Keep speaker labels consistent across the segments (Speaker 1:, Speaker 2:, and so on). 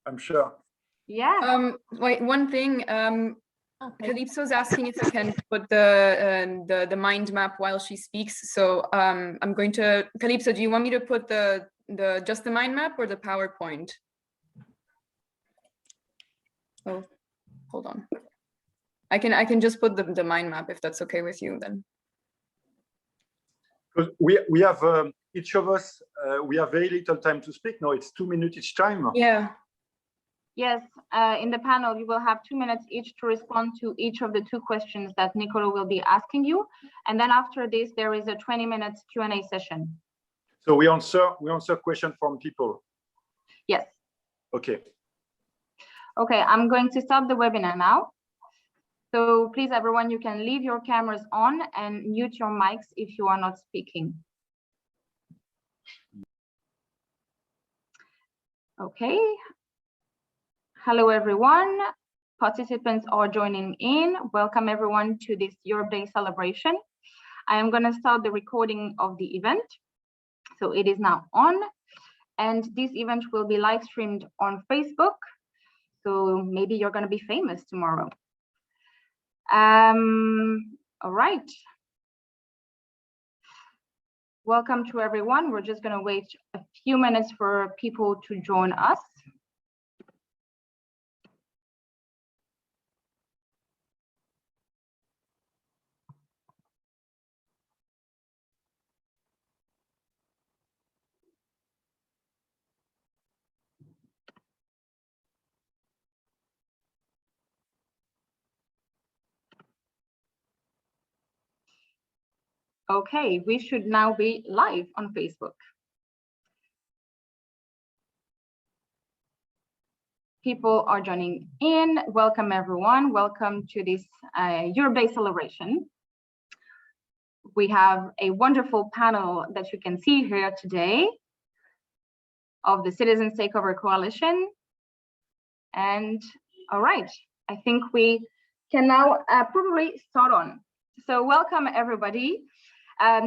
Speaker 1: I'm sure.
Speaker 2: Yeah.
Speaker 3: Wait, one thing. Calypso's asking if I can put the mind map while she speaks. So I'm going to, Calypso, do you want me to put just the mind map or the PowerPoint? Oh, hold on. I can just put the mind map if that's okay with you then.
Speaker 1: Because we have each of us, we have very little time to speak. No, it's 2 minutes each time.
Speaker 3: Yeah.
Speaker 2: Yes, in the panel, you will have 2 minutes each to respond to each of the 2 questions that Nicolo will be asking you. And then after this, there is a 20-minute Q&A session.
Speaker 1: So we answer questions from people.
Speaker 2: Yes.
Speaker 1: Okay.
Speaker 2: Okay, I'm going to stop the webinar now. So please, everyone, you can leave your cameras on and mute your mics if you are not speaking. Okay. Hello, everyone. Participants are joining in. Welcome, everyone, to this Europe Day celebration. I am going to start the recording of the event. So it is now on. And this event will be live streamed on Facebook. So maybe you're going to be famous tomorrow. All right. Welcome to everyone. We're just going to wait a few minutes for people to join us. Okay, we should now be live on Facebook. People are joining in. Welcome, everyone. Welcome to this Europe Day celebration. We have a wonderful panel that you can see here today of the Citizens Takeover Coalition. And all right, I think we can now probably start on. So welcome, everybody.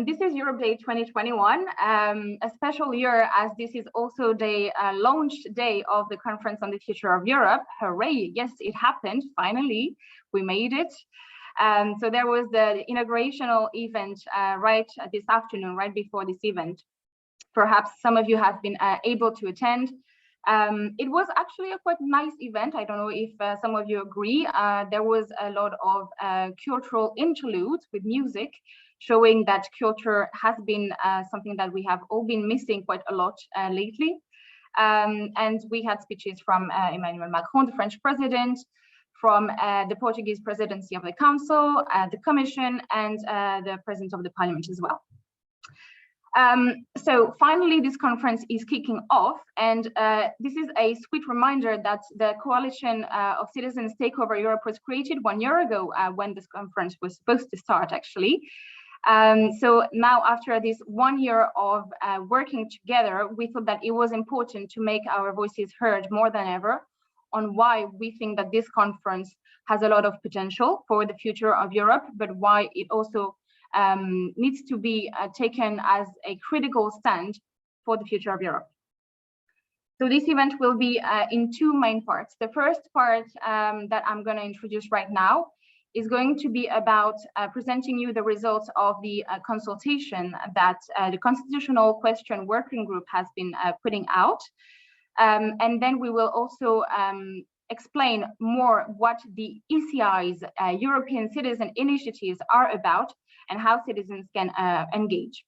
Speaker 2: This is Europe Day 2021, a special year as this is also the launch day of the Conference on the Future of Europe. Hooray, yes, it happened, finally, we made it. So there was the inaugurational event right this afternoon, right before this event. Perhaps some of you have been able to attend. It was actually a quite nice event. I don't know if some of you agree. There was a lot of cultural interludes with music, showing that culture has been something that we have all been missing quite a lot lately. And we had speeches from Emmanuel Macron, the French president, from the Portuguese presidency of the Council, the Commission, and the President of the Parliament as well. So finally, this conference is kicking off, and this is a sweet reminder that the Coalition of Citizens Takeover Europe was created 1 year ago when this conference was supposed to start, actually. So now, after this 1 year of working together, we thought that it was important to make our voices heard more than ever on why we think that this conference has a lot of potential for the future of Europe, but why it also needs to be taken as a critical stand for the future of Europe. So this event will be in 2 main parts. The first part that I'm going to introduce right now is going to be about presenting you the results of the consultation that the Constitutional Question Working Group has been putting out. And then we will also explain more what the ECI's European Citizen Initiatives are about and how citizens can engage.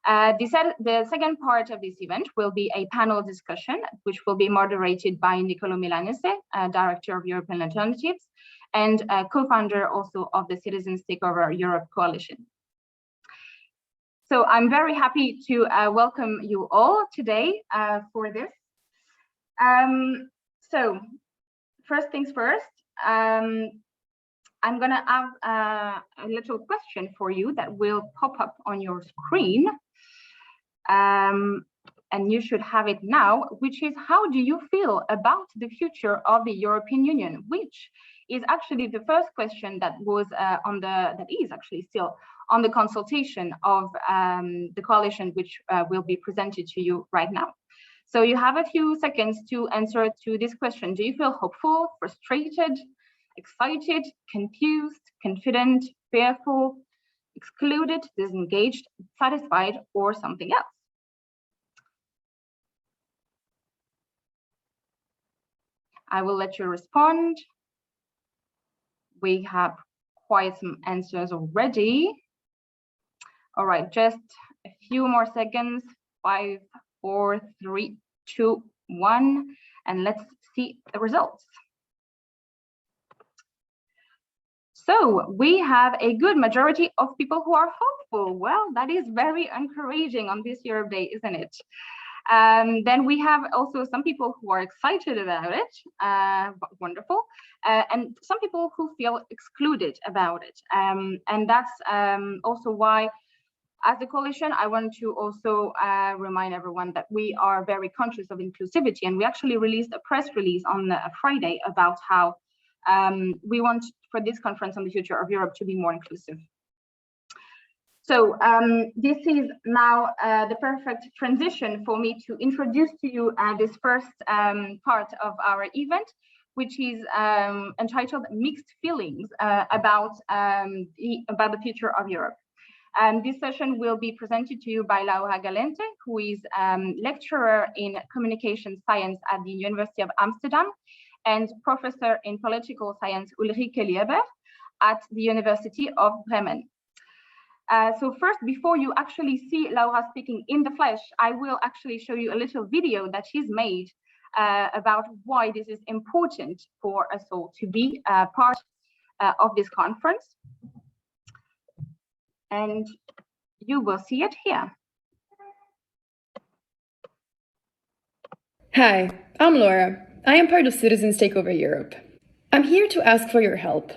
Speaker 2: The second part of this event will be a panel discussion, which will be moderated by Nicolo Milanese, Director of European Alternatives, and co-founder also of the Citizens Takeover Europe Coalition. So I'm very happy to welcome you all today for this. So first things first, I'm gonna have a little question for you that will pop up on your screen. And you should have it now, which is, how do you feel about the future of the European Union? Which is actually the first question that was that is actually still on the consultation of the coalition, which will be presented to you right now. So you have a few seconds to answer to this question. Do you feel hopeful, frustrated, excited, confused, confident, fearful, excluded, disengaged, satisfied, or something else? I will let you respond. We have quite some answers already. All right, just a few more seconds. 5, 4, 3, 2, 1, and let's see the results. So we have a good majority of people who are hopeful. Well, that is very encouraging on this Europe Day, isn't it? Then we have also some people who are excited about it, wonderful, and some people who feel excluded about it. And that's also why, as a coalition, I want to also remind everyone that we are very conscious of inclusivity, and we actually released a press release on Friday about how we want for this conference on the future of Europe to be more inclusive. So this is now the perfect transition for me to introduce to you this first part of our event, which is entitled Mixed Feelings about the future of Europe. This session will be presented to you by Laura Galente, who is lecturer in communication science at the University of Amsterdam and professor in political science Ulrike Lieber at the University of Bremen. So first, before you actually see Laura speaking in the flesh, I will actually show you a little video that she's made about why this is important for us all to be part of this conference. And you will see it here.
Speaker 4: Hi, I'm Laura. I am part of Citizens Take Over Europe. I'm here to ask for your help.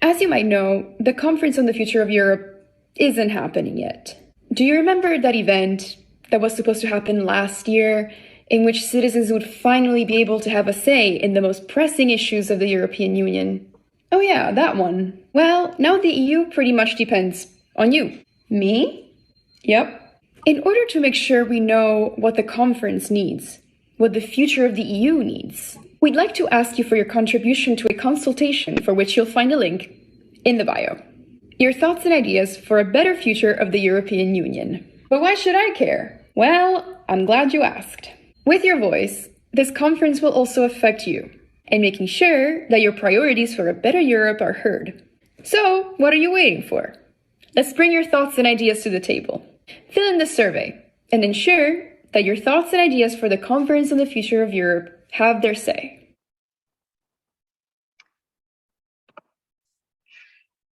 Speaker 4: As you might know, the Conference on the Future of Europe isn't happening yet. Do you remember that event that was supposed to happen last year, in which citizens would finally be able to have a say in the most pressing issues of the European Union? Oh yeah, that one. Well, now the EU pretty much depends on you. Me? Yep. In order to make sure we know what the conference needs, what the future of the EU needs, we'd like to ask you for your contribution to a consultation for which you'll find a link in the bio. Your thoughts and ideas for a better future of the European Union. But why should I care? Well, I'm glad you asked. With your voice, this conference will also affect you in making sure that your priorities for a better Europe are heard. So, what are you waiting for? Let's bring your thoughts and ideas to the table. Fill in the survey and ensure that your thoughts and ideas for the Conference on the Future of Europe have their say.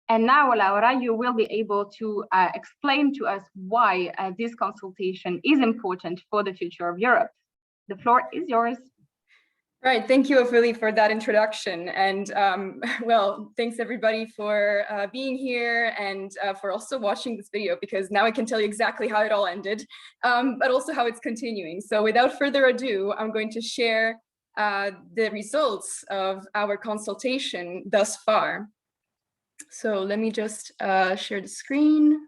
Speaker 2: And now, Laura, you will be able to explain to us why this consultation is important for the future of Europe. The floor is yours.
Speaker 3: Right, thank you, Ophélie, for that introduction. And well, thanks everybody for being here and for also watching this video, because now I can tell you exactly how it all ended, but also how it's continuing. So without further ado, I'm going to share the results of our consultation thus far. So let me just share the screen.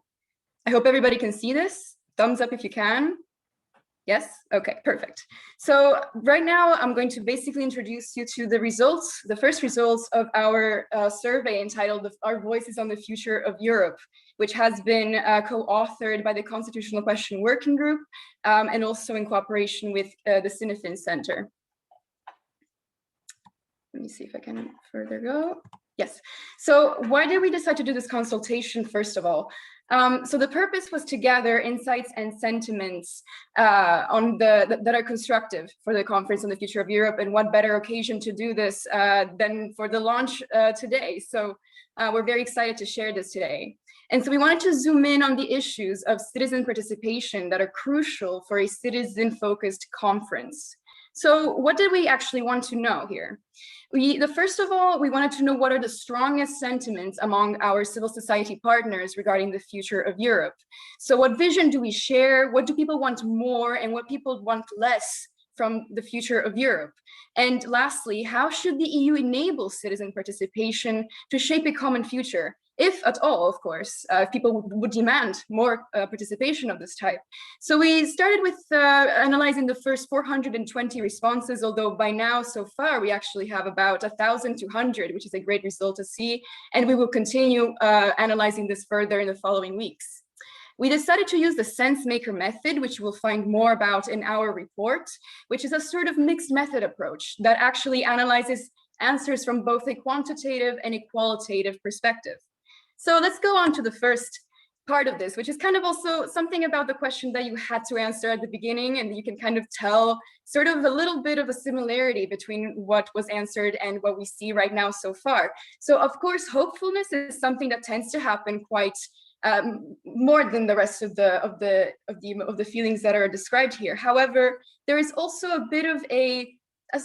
Speaker 3: I hope everybody can see this. Thumbs up if you can. Yes? Okay, perfect. So right now, I'm going to basically introduce you to the results, the first results of our survey entitled Our Voices on the Future of Europe, which has been co-authored by the Constitutional Question Working Group and also in cooperation with the Cinefin Center. Let me see if I can further go. Yes. So why did we decide to do this consultation, first of all? So the purpose was to gather insights and sentiments that are constructive for the Conference on the Future of Europe, and what better occasion to do this than for the launch today. So we're very excited to share this today. And so we wanted to zoom in on the issues of citizen participation that are crucial for a citizen-focused conference. So what did we actually want to know here? First of all, we wanted to know what are the strongest sentiments among our civil society partners regarding the future of Europe. So what vision do we share? What do people want more, and what people want less from the future of Europe? And lastly, how should the EU enable citizen participation to shape a common future if at all, of course, if people would demand more participation of this type. So we started with analyzing the first 420 responses, although by now, so far, we actually have about 1,200, which is a great result to see. And we will continue analyzing this further in the following weeks. We decided to use the sense maker method, which we'll find more about in our report, which is a sort of mixed method approach that actually analyzes answers from both a quantitative and a qualitative perspective. So let's go on to the first part of this, which is kind of also something about the question that you had to answer at the beginning, and you can kind of tell sort of a little bit of a similarity between what was answered and what we see right now so far. So of course, hopefulness is something that tends to happen quite more than the rest of the feelings that are described here. However, there is also a bit of a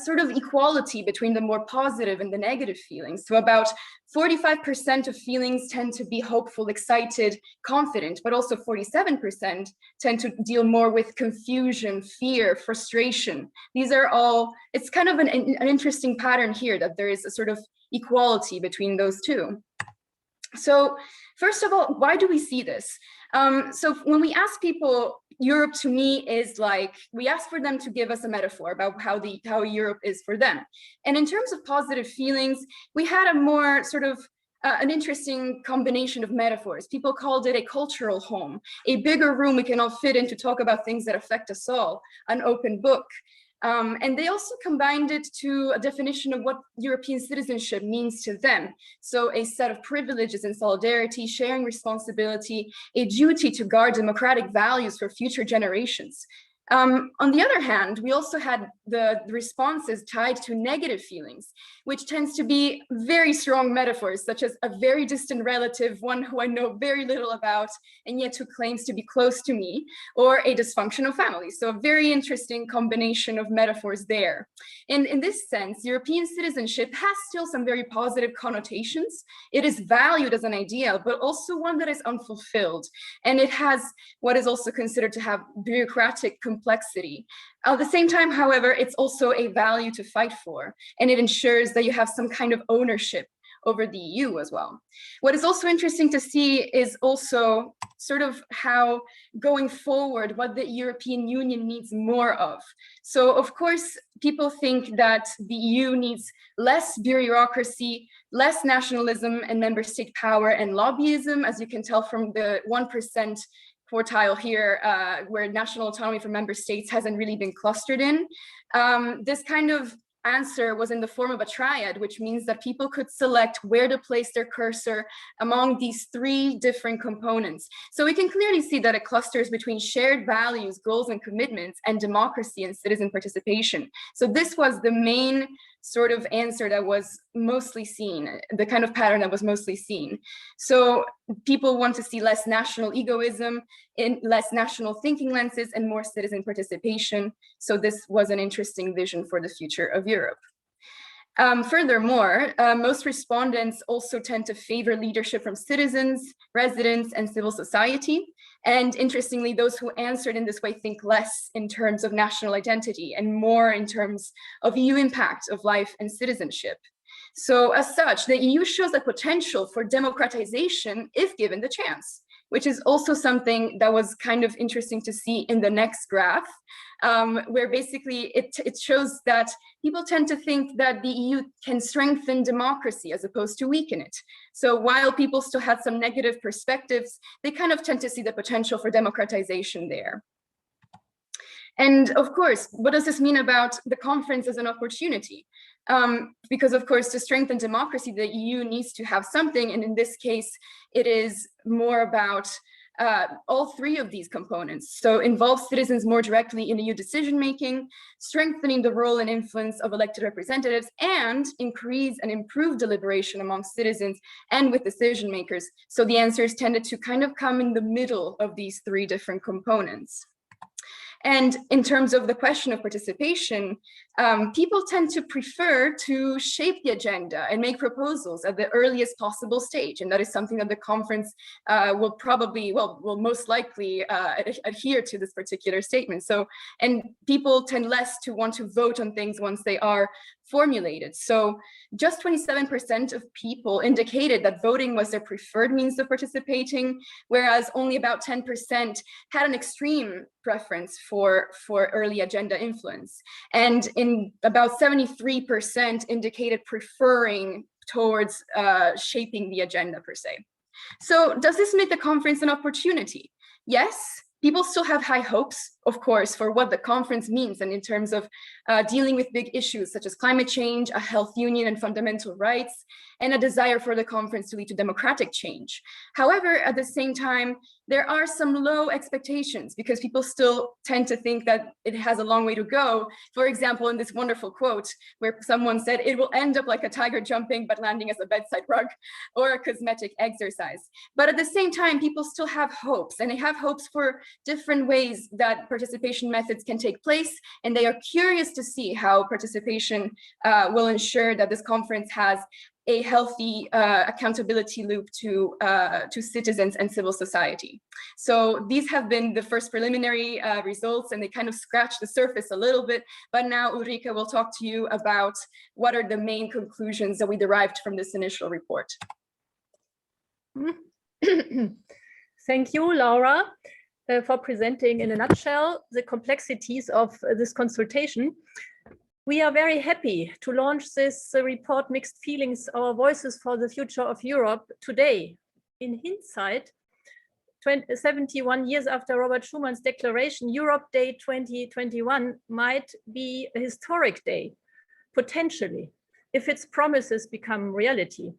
Speaker 3: sort of equality between the more positive and the negative feelings. So about 45% of feelings tend to be hopeful, excited, confident, but also 47% tend to deal more with confusion, fear, frustration. These are all, it's kind of an interesting pattern here that there is a sort of equality between those two. So first of all, why do we see this? So when we ask people, Europe to me is like, we ask for them to give us a metaphor about how Europe is for them. And in terms of positive feelings, we had a more sort of an interesting combination of metaphors. People called it a cultural home, a bigger room we can all fit in to talk about things that affect us all, an open book. And they also combined it to a definition of what European citizenship means to them. So a set of privileges and solidarity, sharing responsibility, a duty to guard democratic values for future generations. On the other hand, we also had the responses tied to negative feelings, which tends to be very strong metaphors, such as a very distant relative, one who I know very little about, and yet who claims to be close to me, or a dysfunctional family. So a very interesting combination of metaphors there. And in this sense, European citizenship has still some very positive connotations. It is valued as an ideal, but also one that is unfulfilled. And it has what is also considered to have bureaucratic complexity. At the same time, however, it's also a value to fight for, and it ensures that you have some kind of ownership over the EU as well. What is also interesting to see is also sort of how going forward, what the European Union needs more of. So of course, people think that the EU needs less bureaucracy, less nationalism and member state power and lobbyism, as you can tell from the 1% quartile here, where national autonomy for member states hasn't really been clustered in. This kind of answer was in the form of a triad, which means that people could select where to place their cursor among these three different components. So we can clearly see that it clusters between shared values, goals, and commitments, and democracy and citizen participation. So this was the main sort of answer that was mostly seen, the kind of pattern that was mostly seen. So people want to see less national egoism, less national thinking lenses, and more citizen participation. So this was an interesting vision for the future of Europe. Furthermore, most respondents also tend to favor leadership from citizens, residents, and civil society. And interestingly, those who answered in this way think less in terms of national identity and more in terms of EU impact of life and citizenship. So as such, the EU shows a potential for democratization if given the chance, which is also something that was kind of interesting to see in the next graph, where basically it shows that people tend to think that the EU can strengthen democracy as opposed to weaken it. So while people still had some negative perspectives, they kind of tend to see the potential for democratization there. And of course, what does this mean about the conference as an opportunity? Because of course, to strengthen democracy, the EU needs to have something. And in this case, it is more about all three of these components. So involve citizens more directly in EU decision-making, strengthening the role and influence of elected representatives, and increase and improve deliberation among citizens and with decision makers. So the answers tended to kind of come in the middle of these three different components. And in terms of the question of participation, people tend to prefer to shape the agenda and make proposals at the earliest possible stage. And that is something that the conference will most likely adhere to this particular statement. So, and people tend less to want to vote on things once they are formulated. So just 27% of people indicated that voting was their preferred means of participating, whereas only about 10% had an extreme preference for early agenda influence. And in about 73% indicated preferring towards shaping the agenda per se. So does this make the conference an opportunity? Yes. People still have high hopes, of course, for what the conference means and in terms of dealing with big issues such as climate change, a health union and fundamental rights, and a desire for the conference to lead to democratic change. However, at the same time, there are some low expectations because people still tend to think that it has a long way to go. For example, in this wonderful quote where someone said, it will end up like a tiger jumping but landing as a bedside rug or a cosmetic exercise. But at the same time, people still have hopes, and they have hopes for different ways that participation methods can take place, and they are curious to see how participation will ensure that this conference has a healthy accountability loop to citizens and civil society. So these have been the first preliminary results, and they kind of scratch the surface a little bit, but now Ulrike will talk to you about what are the main conclusions that we derived from this initial report.
Speaker 5: Thank you, Laura, for presenting in a nutshell the complexities of this consultation. We are very happy to launch this report, Mixed Feelings, Our Voices for the Future of Europe, today. In hindsight, 71 years after Robert Schuman's declaration, Europe Day 2021 might be a historic day, potentially, if its promises become reality.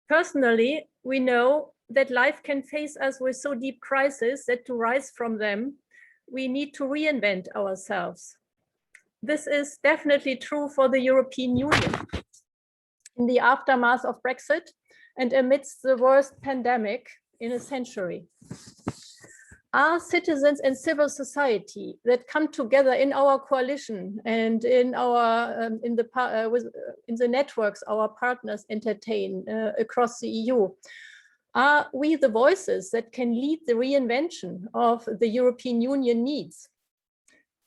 Speaker 5: Personally, we know that life can face us with so deep crises that to rise from them, we need to reinvent ourselves. This is definitely true for the European Union. In the aftermath of Brexit and amidst the worst pandemic in a century, are citizens and civil society that come together in our coalition and in our in the networks our partners entertain across the EU, are we the voices that can lead the reinvention of the European Union needs?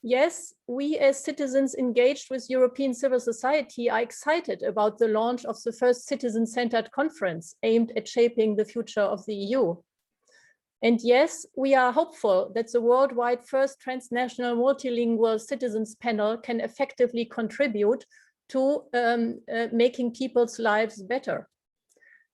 Speaker 5: Yes, we as citizens engaged with European civil society are excited about the launch of the first citizen-centered conference aimed at shaping the future of the EU. And yes, we are hopeful that the worldwide first transnational multilingual citizens panel can effectively contribute to making people's lives better.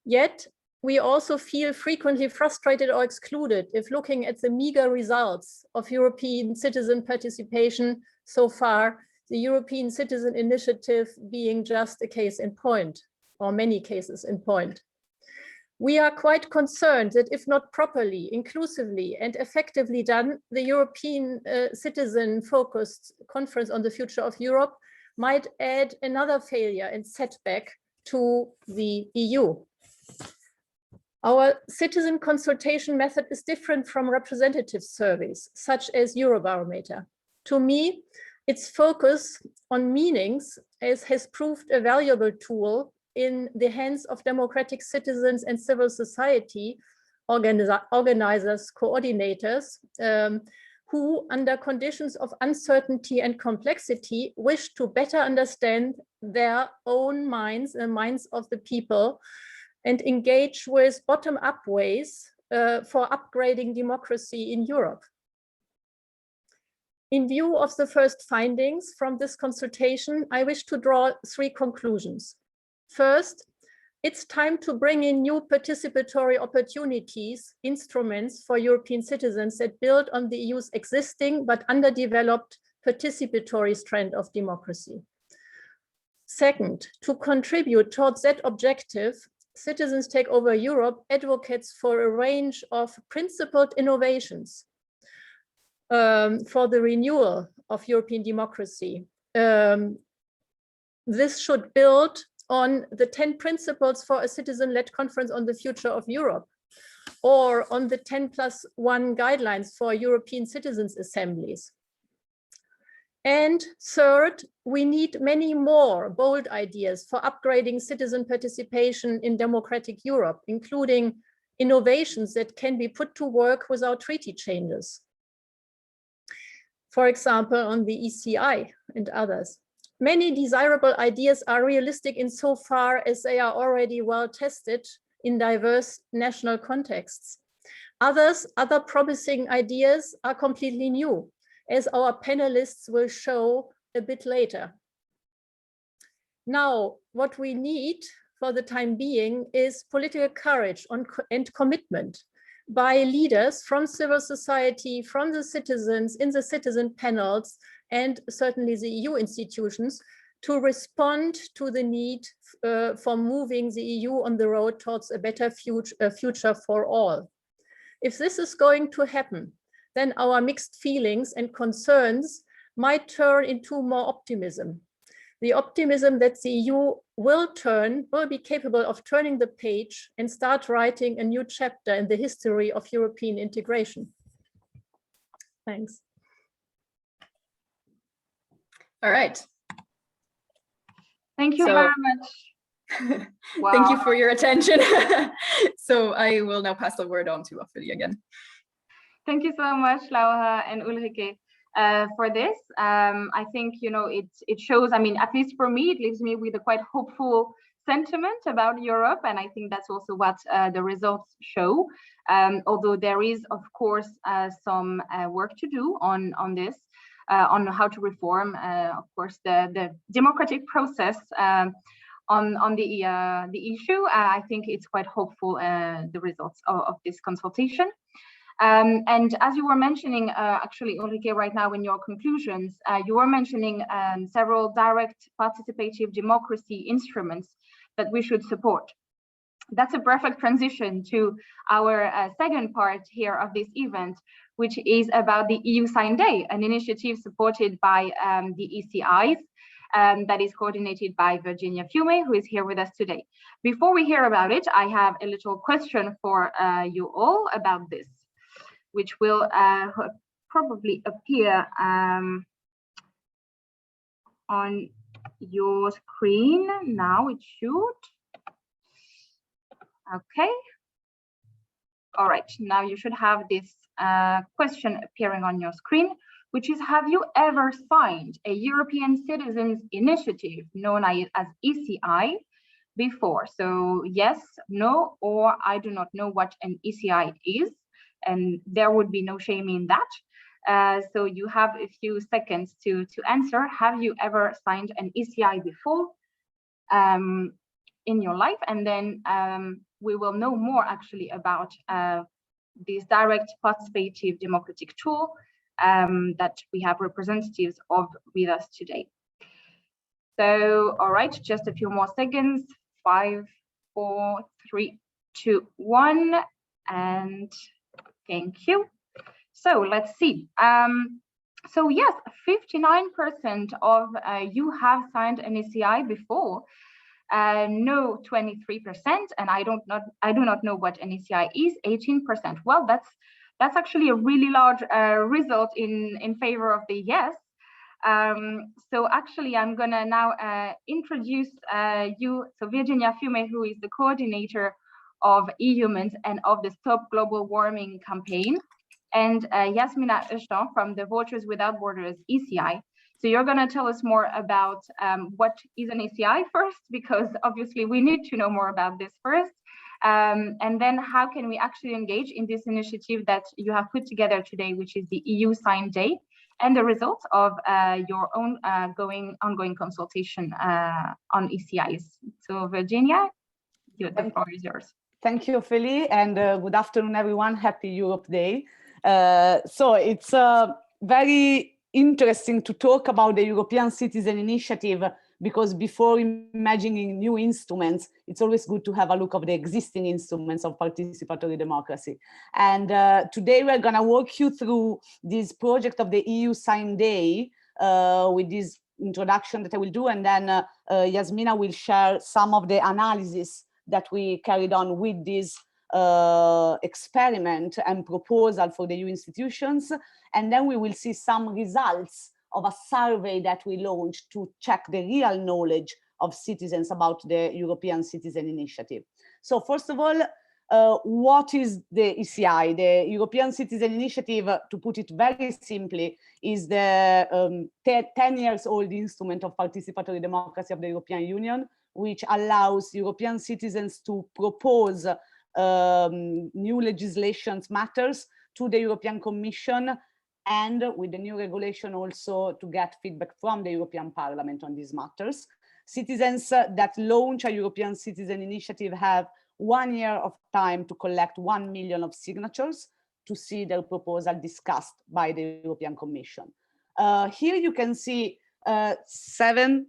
Speaker 5: Yet, we also feel frequently frustrated or excluded if looking at the meager results of European citizen participation so far, the European Citizen Initiative being just a case in point, or many cases in point. We are quite concerned that if not properly, inclusively, and effectively done, the European citizen-focused conference on the future of Europe might add another failure and setback to the EU. Our citizen consultation method is different from representative surveys, such as Eurobarometer. To me, its focus on meanings has proved a valuable tool in the hands of democratic citizens and civil society organizers, coordinators, who, under conditions of uncertainty and complexity, wish to better understand their own minds and minds of the people and engage with bottom-up ways for upgrading democracy in Europe. In view of the first findings from this consultation, I wish to draw three conclusions. First, it's time to bring in new participatory opportunities, instruments for European citizens that build on the EU's existing but underdeveloped participatory strand of democracy. Second, to contribute towards that objective, Citizens Take Over Europe advocates for a range of principled innovations for the renewal of European democracy. This should build on the 10 principles for a citizen-led conference on the future of Europe, or on the 10+1 guidelines for European citizens' assemblies. And third, we need many more bold ideas for upgrading citizen participation in democratic Europe, including innovations that can be put to work without treaty changes. For example, on the ECI and others. Many desirable ideas are realistic insofar as they are already well tested in diverse national contexts. Other promising ideas are completely new, as our panelists will show a bit later. Now, what we need for the time being is political courage and commitment by leaders from civil society, from the citizens in the citizen panels, and certainly the EU institutions, to respond to the need for moving the EU on the road towards a better future for all. If this is going to happen, then our mixed feelings and concerns might turn into more optimism. The optimism that the EU will be capable of turning the page and start writing a new chapter in the history of European integration. Thanks.
Speaker 3: All right.
Speaker 2: Thank you very much. Wow.
Speaker 3: Thank you for your attention. So I will now pass the word on to Ophelia again.
Speaker 2: Thank you so much, Laura and Ulrike, for this. I think, you know, it shows, I mean, at least for me, it leaves me with a quite hopeful sentiment about Europe. And I think that's also what the results show. Although there is, of course, some work to do on this, on how to reform, of course, the democratic process on the issue. I think it's quite hopeful, the results of this consultation. And as you were mentioning, actually, Ulrike, right now in your conclusions, you were mentioning several direct participative democracy instruments that we should support. That's a perfect transition to our second part here of this event, which is about the EU Sign Day, an initiative supported by the ECIs that is coordinated by Virginia Fiume, who is here with us today. Before we hear about it, I have a little question for you all about this, which will probably appear on your screen now. It should. Okay. All right, now you should have this question appearing on your screen, which is, have you ever signed a European Citizens Initiative known as ECI before? So yes, no, or I do not know what an ECI is. And there would be no shame in that. So you have a few seconds to answer. Have you ever signed an ECI before in your life? And then we will know more actually about this direct participative democratic tool that we have representatives of with us today. So, all right, just a few more seconds. 5, 4, 3, 2, 1, and thank you. So let's see. So yes, 59% of you have signed an ECI before. No, 23%, and I do not know what an ECI is. 18%. Well, that's actually a really large result in favor of the yes. So actually, I'm gonna now introduce you. So Virginia Fiume, who is the coordinator of eHumans and of the Stop Global Warming campaign, and Yasmina Özcan from the Vultures Without Borders ECI. So you're going to tell us more about what is an ECI first, because obviously we need to know more about this first. And then how can we actually engage in this initiative that you have put together today, which is the EU Sign Day, and the results of your own ongoing consultation on ECIs. So Virginia, the floor is yours.
Speaker 6: Thank you, Ophelia, and good afternoon, everyone. Happy Europe Day. So it's very interesting to talk about the European Citizen Initiative, because before imagining new instruments, it's always good to have a look of the existing instruments of participatory democracy. And today we're going to walk you through this project of the EU Sign Day with this introduction that I will do, and then Yasmina will share some of the analysis that we carried on with this experiment and proposal for the EU institutions. And then we will see some results of a survey that we launched to check the real knowledge of citizens about the European Citizen Initiative. So first of all, what is the ECI? The European Citizen Initiative, to put it very simply, is the 10 years old instrument of participatory democracy of the European Union, which allows European citizens to propose new legislations matters to the European Commission, and with the new regulation also to get feedback from the European Parliament on these matters. Citizens that launch a European Citizen Initiative have 1 year of time to collect 1 million of signatures to see their proposal discussed by the European Commission. Here you can see seven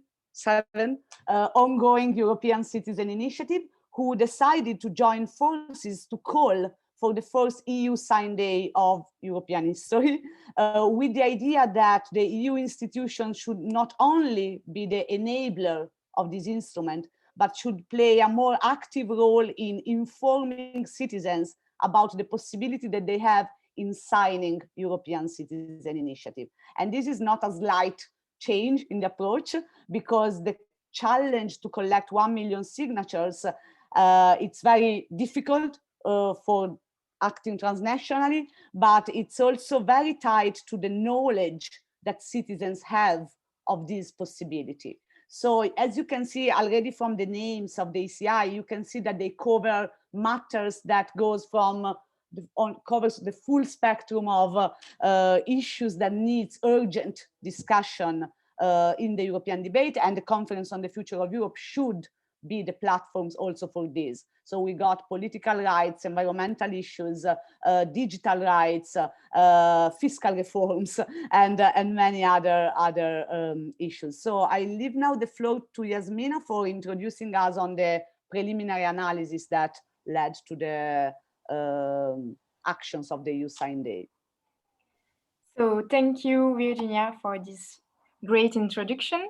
Speaker 6: ongoing European Citizen Initiative who decided to join forces to call for the first EU sign day of European history, with the idea that the EU institutions should not only be the enabler of this instrument, but should play a more active role in informing citizens about the possibility that they have in signing European Citizen Initiative. And this is not a slight change in the approach, because the challenge to collect 1 million signatures, it's very difficult for acting transnationally, but it's also very tied to the knowledge that citizens have of this possibility. So as you can see already from the names of the ECI, you can see that they cover matters that goes from covers the full spectrum of issues that needs urgent discussion in the European debate, and the Conference on the Future of Europe should be the platforms also for this. So we got political rights, environmental issues, digital rights, fiscal reforms, and many other issues. So I leave now the floor to Yasmina for introducing us on the preliminary analysis that led to the actions of the EU Sign Day.
Speaker 7: So thank you, Virginia, for this great introduction.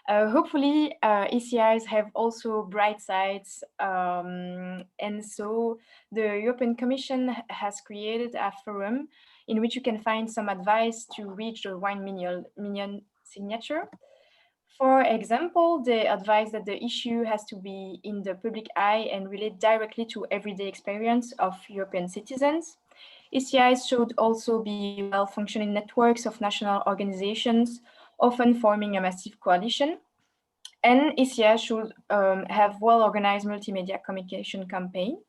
Speaker 7: Hopefully, ECIs have also bright sides, and so the European Commission has created a forum in which you can find some advice to reach the 1 million signature. For example, they advise that the issue has to be in the public eye and relate directly to everyday experience of European citizens. ECIs should also be well-functioning networks of national organizations, often forming a massive coalition. And ECIs should have well-organized multimedia communication campaign.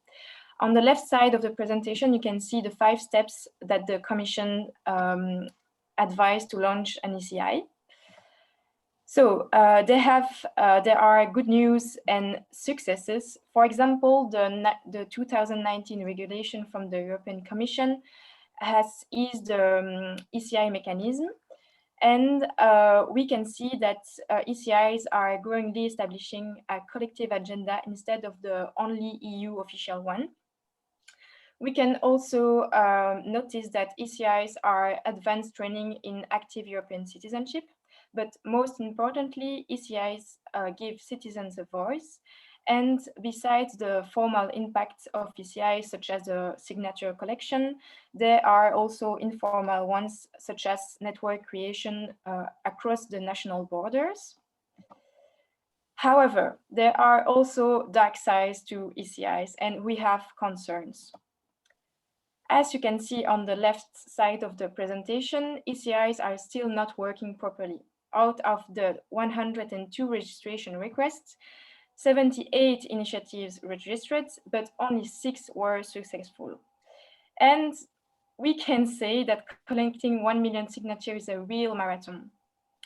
Speaker 7: On the left side of the presentation, you can see the 5 steps that the Commission advised to launch an ECI. So there are good news and successes. For example, the 2019 regulation from the European Commission has eased the ECI mechanism. And we can see that ECIs are growingly establishing a collective agenda instead of the only EU official one. We can also notice that ECIs are advanced training in active European citizenship, but most importantly, ECIs give citizens a voice. And besides the formal impacts of ECIs, such as the signature collection, there are also informal ones, such as network creation across the national borders. However, there are also dark sides to ECIs, and we have concerns. As you can see on the left side of the presentation, ECIs are still not working properly. Out of the 102 registration requests, 78 initiatives registered, but only 6 were successful. And we can say that collecting 1 million signatures is a real marathon.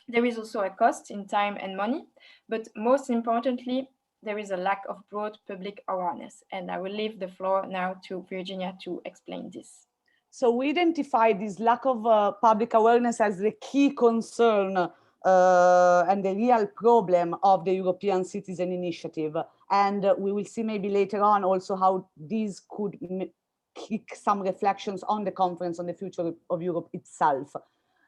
Speaker 7: There is also a cost in time and money, but most importantly, there is a lack of broad public awareness. And I will leave the floor now to Virginia to explain this.
Speaker 6: So we identified this lack of public awareness as the key concern and the real problem of the European Citizen Initiative. And we will see maybe later on also how these could kick some reflections on the Conference on the Future of Europe itself.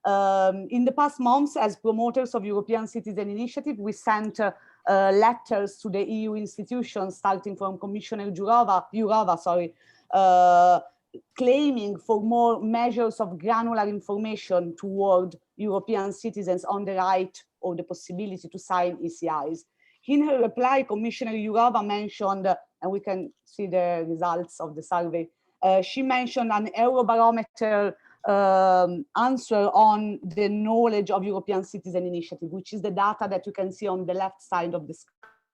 Speaker 6: In the past months, as promoters of European Citizen Initiative, we sent letters to the EU institutions, starting from Commissioner Jourova, claiming for more measures of granular information toward European citizens on the right or the possibility to sign ECIs. In her reply, Commissioner Jourova mentioned, and we can see the results of the survey, she mentioned an Eurobarometer answer on the knowledge of European Citizen Initiative, which is the data that you can see on the left side of the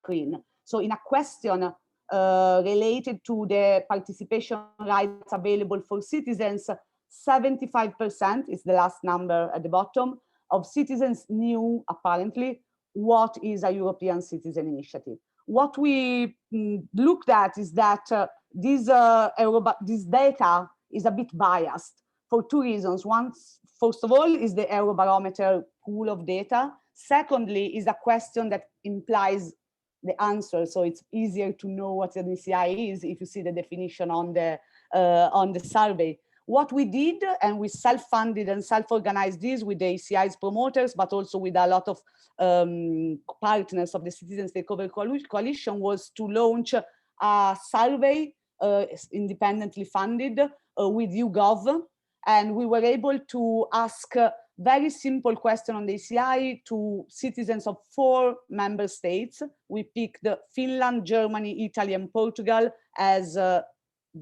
Speaker 6: screen. So in a question related to the participation rights available for citizens, 75% is the last number at the bottom of citizens knew, apparently, what is a European Citizen Initiative. What we looked at is that this data is a bit biased for two reasons. One, first of all, is the Eurobarometer pool of data. Secondly, is a question that implies the answer, so it's easier to know what an ECI is if you see the definition on the survey. What we did, and we self-funded and self-organized this with the ECI's promoters, but also with a lot of partners of the Citizen Takeover Coalition, was to launch a survey independently funded with YouGov. And we were able to ask a very simple question on the ECI to citizens of 4 member states. We picked Finland, Germany, Italy, and Portugal as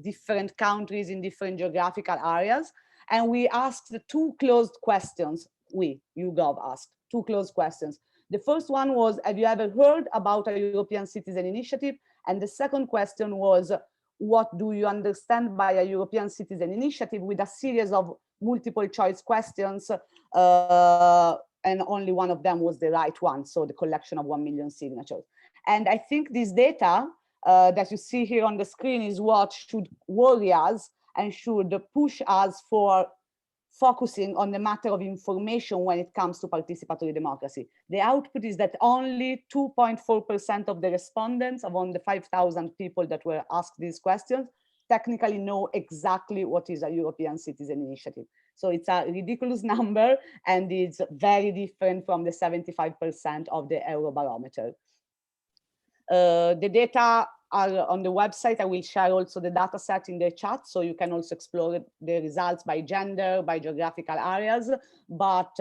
Speaker 6: different countries in different geographical areas. And we asked 2 closed questions. YouGov asked 2 closed questions. The first one was, have you ever heard about a European Citizen Initiative? And the second question was, what do you understand by a European Citizen Initiative, with a series of multiple choice questions, and only one of them was the right one, so the collection of 1 million signatures. And I think this data that you see here on the screen is what should worry us and should push us for focusing on the matter of information when it comes to participatory democracy. The output is that only 2.4% of the respondents, among the 5,000 people that were asked these questions, technically know exactly what is a European Citizen Initiative. So it's a ridiculous number, and it's very different from the 75% of the Eurobarometer. The data are on the website. I will share also the data set in the chat, so you can also explore the results by gender, by geographical areas. But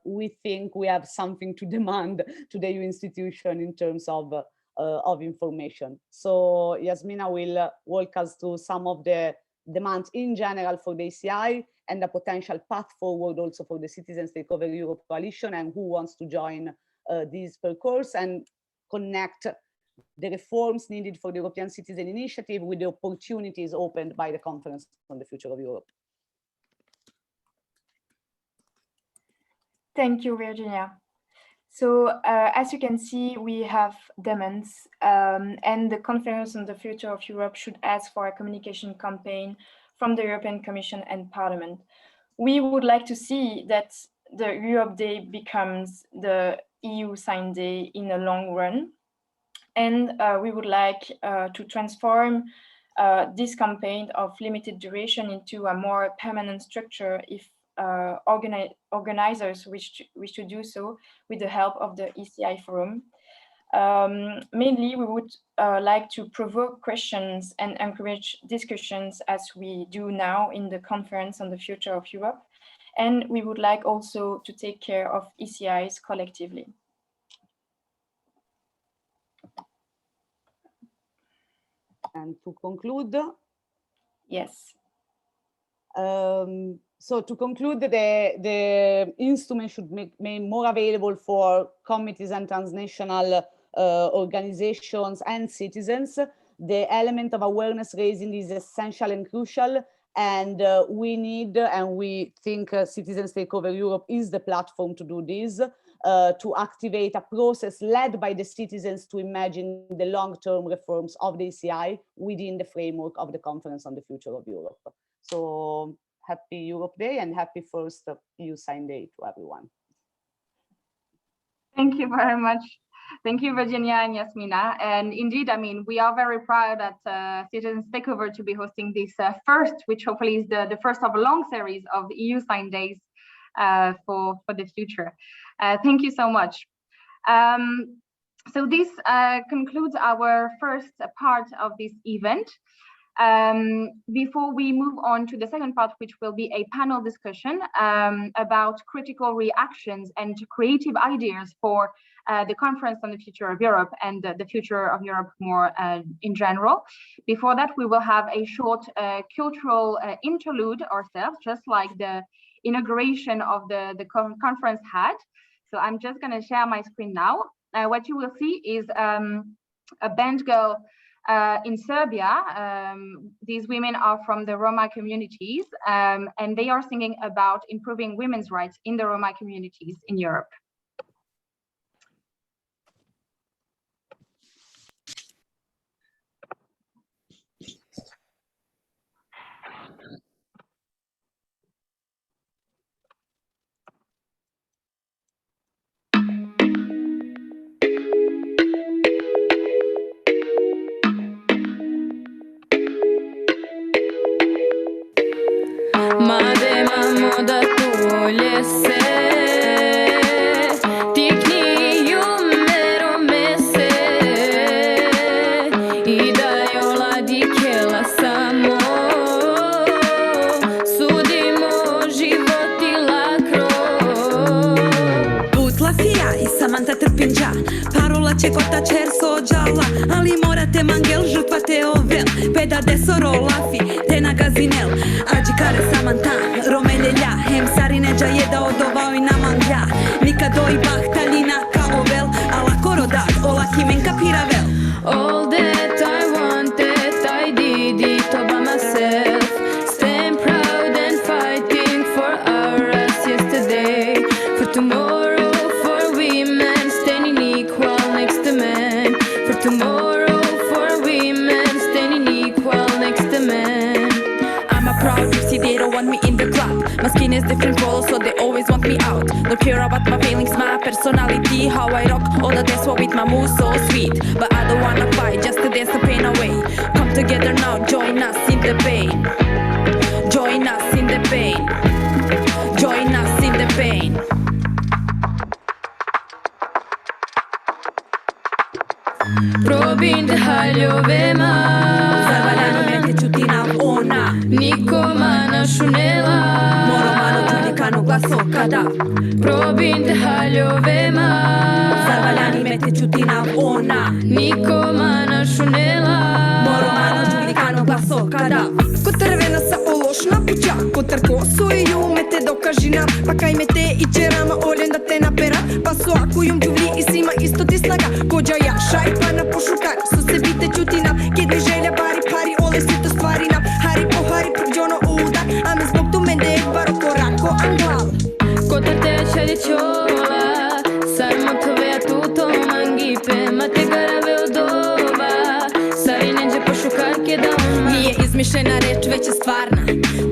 Speaker 6: we think we have something to demand to the EU institution in terms of information. So Yasmina will walk us through some of the demands in general for the ECI and the potential path forward also for the Citizens Takeover Europe Coalition, and who wants to join this course and connect the reforms needed for the European Citizen Initiative with the opportunities opened by the Conference on the Future of Europe.
Speaker 7: Thank you, Virginia. So as you can see, we have demands, and the Conference on the Future of Europe should ask for a communication campaign from the European Commission and Parliament. We would like to see that the Europe Day becomes the EU Sign Day in the long run. And we would like to transform this campaign of limited duration into a more permanent structure if organizers wish to do so with the help of the ECI Forum. Mainly, we would like to provoke questions and encourage discussions as we do now in the Conference on the Future of Europe. And we would like also to take care of ECIs collectively.
Speaker 6: And to conclude,
Speaker 7: yes.
Speaker 6: So to conclude, the instrument should make more available for committees and transnational organizations and citizens. The element of awareness raising is essential and crucial, and we need, and we think Citizens Takeover Europe is the platform to do this, to activate a process led by the citizens to imagine the long-term reforms of the ECI within the framework of the Conference on the Future of Europe. So happy Europe Day and happy first EU Sign Day to everyone.
Speaker 2: Thank you very much. Thank you, Virginia and Yasmina. And indeed, I mean, we are very proud at Citizens Takeover to be hosting this first, which hopefully is the first of a long series of EU Sign Days for the future. Thank you so much. So this concludes our first part of this event. Before we move on to the second part, which will be a panel discussion about critical reactions and creative ideas for the Conference on the Future of Europe and the future of Europe more in general. Before that, we will have a short cultural interlude ourselves, just like the inauguration of the conference had. So I'm just going to share my screen now. What you will see is a band girl in Serbia. These women are from the Roma communities, and they are singing about improving women's rights in the Roma communities in Europe.
Speaker 8: Parola će kota čer sođala, ali morate mangel žrtva te ovel. Peda de soro lafi, te na gazinel. Ađi kare samantan, romeljelja. Hem sarineđa jeda odovao i namanglja. Nikad oj bahtaljina kao ovel, ala korodat, ola himen kapiravel.
Speaker 9: All that I wanted, I did it all by myself. Stand proud and fighting for our rights yesterday. For tomorrow, for women, standing equal next to men. For tomorrow, for women, standing equal next to men.
Speaker 8: I'm a proud gypsy, they don't want me in the club. My skin is different color, so they always want me out. Don't care about my feelings, my personality, how I rock. All the dance with my moves so sweet. But I don't wanna fight, just to dance the pain away. Come together now, join us in the pain. Join us in the pain. Join us in the pain.
Speaker 9: Probim te haljovema,
Speaker 8: Zavaljano me te čutina ona.
Speaker 9: nikoma našunela.
Speaker 8: Moromano čulikano glaso kada.
Speaker 9: Probim te haljovema,
Speaker 8: Zavaljani me te čutina ona.
Speaker 9: nikoma našunela.
Speaker 8: Moromano čulikano glaso kada.
Speaker 10: Котервена са олошна пуча, котър косо и юмете до кажина, пака имете и черама олен да те напера, пасо ако юм джувли и сима исто ти снага, коджа я шайпа на пошукар, со себите чутина, кедми желя бари пари, оле сито стварина, хари по хари пръвджоно удар, ами због ту менде е баро корако англал.
Speaker 9: Котър те чали чола, сарма твея туто мангипе, ма те гараве odova, sari neđe pošukarke da
Speaker 8: Nije izmišljena reč, već je stvarna.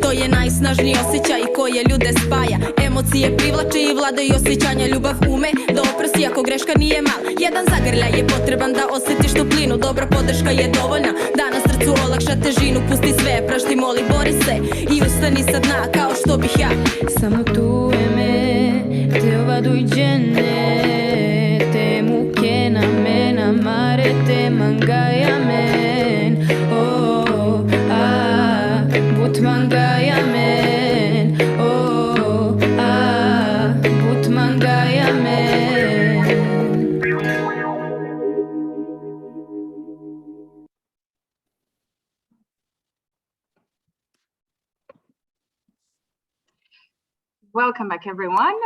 Speaker 8: To je najsnažniji osjećaj koje ljude spaja. Emocije privlače i vladaju osjećanja. Ljubav ume da oprosti ako greška nije mala. Jedan zagrljaj je potreban da osjetiš toplinu. Dobra podrška je dovoljna da na srcu olakša težinu. Pusti sve, prašti, moli, bori se i ustani sa dna kao što bih ja.
Speaker 9: Samo tu je me, te ovaduj džene, te muke na mena, mare te mangaja men. Oh, ah, but mangaja men. Oh, ah, but mangaja men.
Speaker 2: Welcome back, everyone.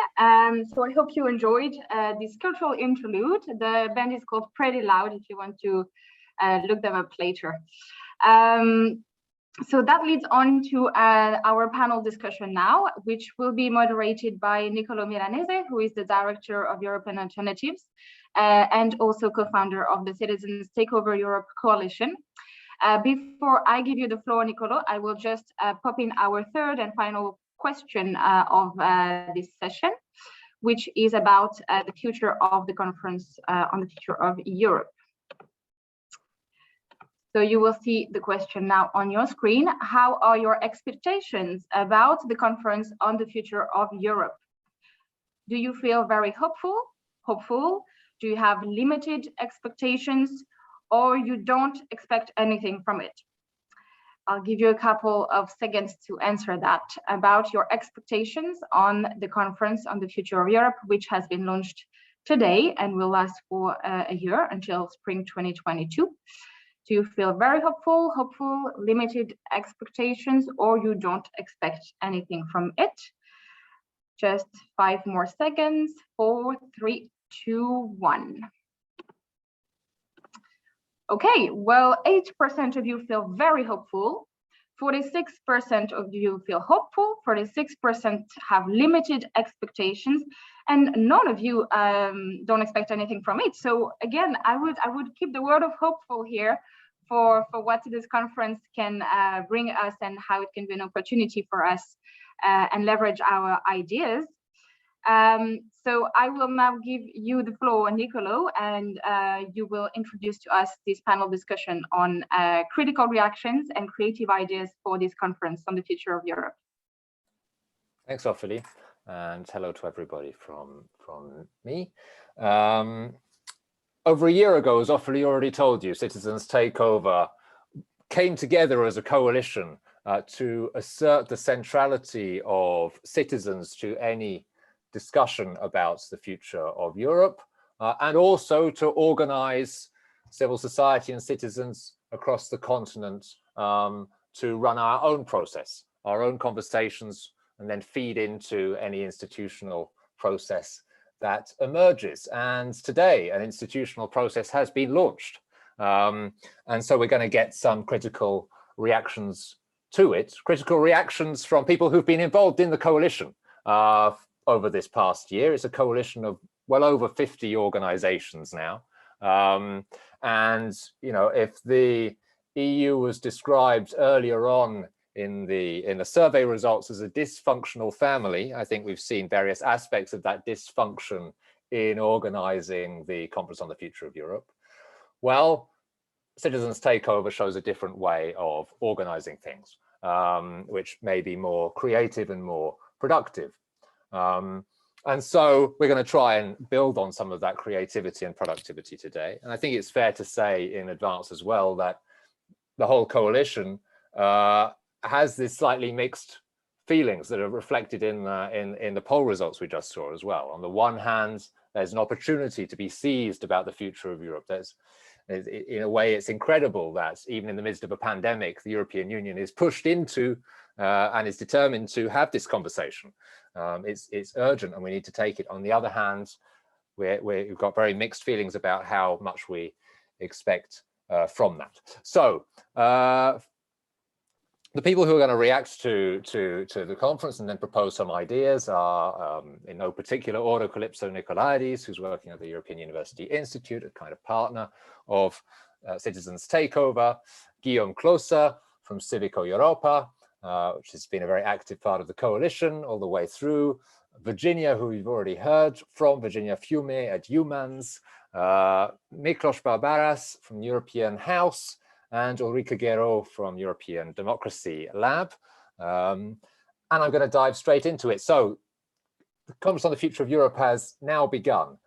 Speaker 2: So I hope you enjoyed this cultural interlude. The band is called Pretty Loud if you want to look them up later. So that leads on to our panel discussion now, which will be moderated by Niccolò Milanese, who is the Director of European Alternatives and also co-founder of the Citizens Takeover Europe Coalition. Before I give you the floor, Niccolò, I will just pop in our third and final question of this session, which is about the future of the conference on the future of Europe. So you will see the question now on your screen. How are your expectations about the conference on the future of Europe? Do you feel very hopeful? Do you have limited expectations, or you don't expect anything from it? I'll give you a couple of seconds to answer that about your expectations on the conference on the future of Europe, which has been launched today and will last for a year until spring 2022. Do you feel very hopeful, limited expectations, or you don't expect anything from it? Just 5 more seconds. 4, 3, 2, 1. Okay, well, 8% of you feel very hopeful, 46% of you feel hopeful, 46% have limited expectations, and none of you don't expect anything from it. So again, I would keep the word of hopeful here for what this conference can bring us and how it can be an opportunity for us and leverage our ideas. So I will now give you the floor, Nicolo, and you will introduce to us this panel discussion on critical reactions and creative ideas for this conference on the future of Europe.
Speaker 11: Thanks, Ophélie, and hello to everybody from me. Over a year ago, as Ophélie already told you, Citizens Takeover came together as a coalition to assert the centrality of citizens to any discussion about the future of Europe, and also to organize civil society and citizens across the continent to run our own process, our own conversations, and then feed into any institutional process that emerges. And today, an institutional process has been launched. And so we're going to get some critical reactions to it, critical reactions from people who've been involved in the coalition over this past year. It's a coalition of well over 50 organizations now. And, you know, if the EU was described earlier on in the survey results as a dysfunctional family, I think we've seen various aspects of that dysfunction in organizing the Conference on the Future of Europe. Well, Citizens Takeover shows a different way of organizing things, which may be more creative and more productive. And so we're going to try and build on some of that creativity and productivity today. And I think it's fair to say in advance as well that the whole coalition has this slightly mixed feelings that are reflected in the poll results we just saw as well. On the one hand, there's an opportunity to be seized about the future of Europe. In a way, it's incredible that even in the midst of a pandemic, the European Union is pushed into and is determined to have this conversation. It's urgent and we need to take it. On the other hand, we've got very mixed feelings about how much we expect from that. So the people who are going to react to the conference and then propose some ideas are, in no particular order, Calypso Nicolaidis, who's working at the European University Institute, a kind of partner of Citizens Takeover, Guillaume Closer from Civico Europa, which has been a very active part of the coalition all the way through, Virginia, who we've already heard from, Virginia Fiume at Humans, Miklos Barbaras from European House, and Ulrike Gero from European Democracy Lab. And I'm going to dive straight into it. So the Conference on the Future of Europe has now begun.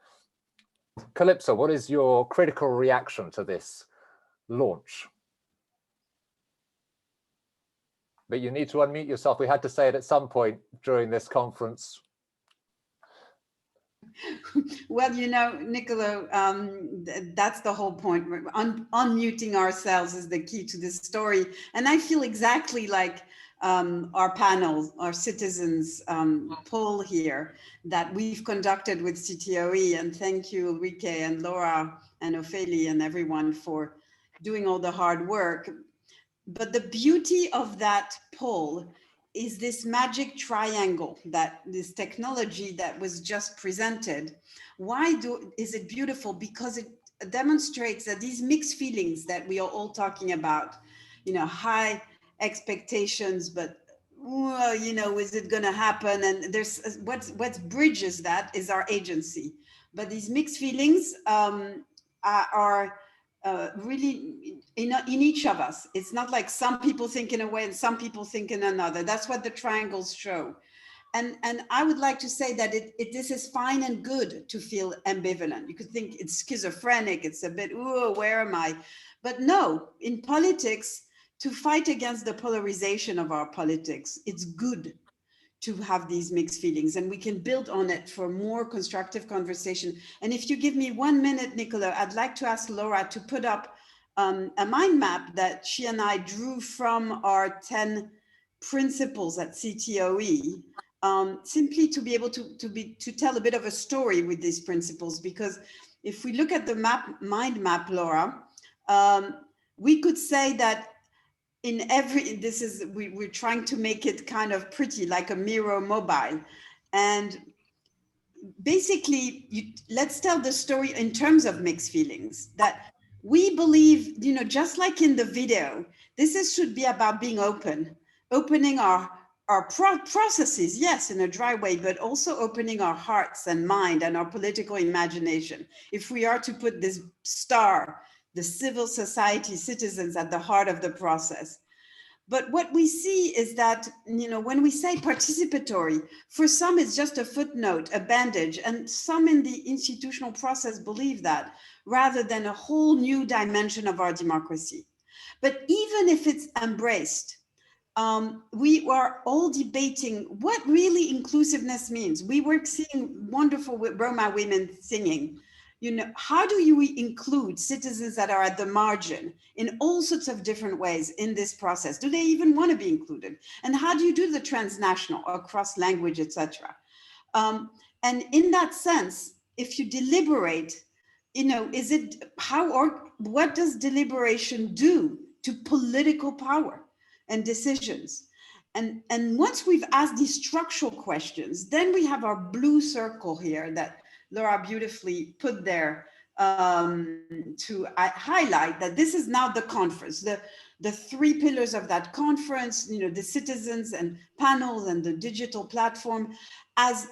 Speaker 11: Calypso, what is your critical reaction to this launch? But you need to unmute yourself. We had to say it at some point during this conference.
Speaker 12: Well, you know, Nicolo, that's the whole point. Unmuting ourselves is the key to this story. And I feel exactly like our panel, our citizens poll here that we've conducted with CTOE. And thank you, Ulrike and Laura and Ophélie and everyone for doing all the hard work. But the beauty of that poll is this magic triangle, that this technology that was just presented. Why is it beautiful? Because it demonstrates that these mixed feelings that we are all talking about, you know, high expectations, but well, you know, is it going to happen? And there's what bridges that is our agency. But these mixed feelings are really in each of us. It's not like some people think in a way and some people think in another. That's what the triangles show. And I would like to say that this is fine and good to feel ambivalent. You could think it's schizophrenic, it's a bit, ooh, where am I? But no, in politics, to fight against the polarization of our politics, it's good to have these mixed feelings, and we can build on it for more constructive conversation. And if you give me 1 minute, Nicola, I'd like to ask Laura to put up a mind map that she and I drew from our 10 principles at CTOE, simply to be able to tell a bit of a story with these principles. Because if we look at the mind map, Laura, we could say that in every, we're trying to make it kind of pretty, like a mirror mobile. And basically, let's tell the story in terms of mixed feelings, that we believe, you know, just like in the video, should be about being open, opening our processes, yes, in a dry way, but also opening our hearts and mind and our political imagination. If we are to put this star, the civil society citizens at the heart of the process. But what we see is that, you know, when we say participatory, for some it's just a footnote, a bandage, and some in the institutional process believe that, rather than a whole new dimension of our democracy. But even if it's embraced, we are all debating what really inclusiveness means. We were seeing wonderful Roma women singing. You know, how do you include citizens that are at the margin in all sorts of different ways in this process? Do they even want to be included? And how do you do the transnational or cross language, etc.? And in that sense, if you deliberate, you know, what does deliberation do to political power and decisions? And once we've asked these structural questions, then we have our blue circle here that Laura beautifully put there to highlight that this is now the conference, the 3 pillars of that conference, you know, the citizens and panels and the digital platform. As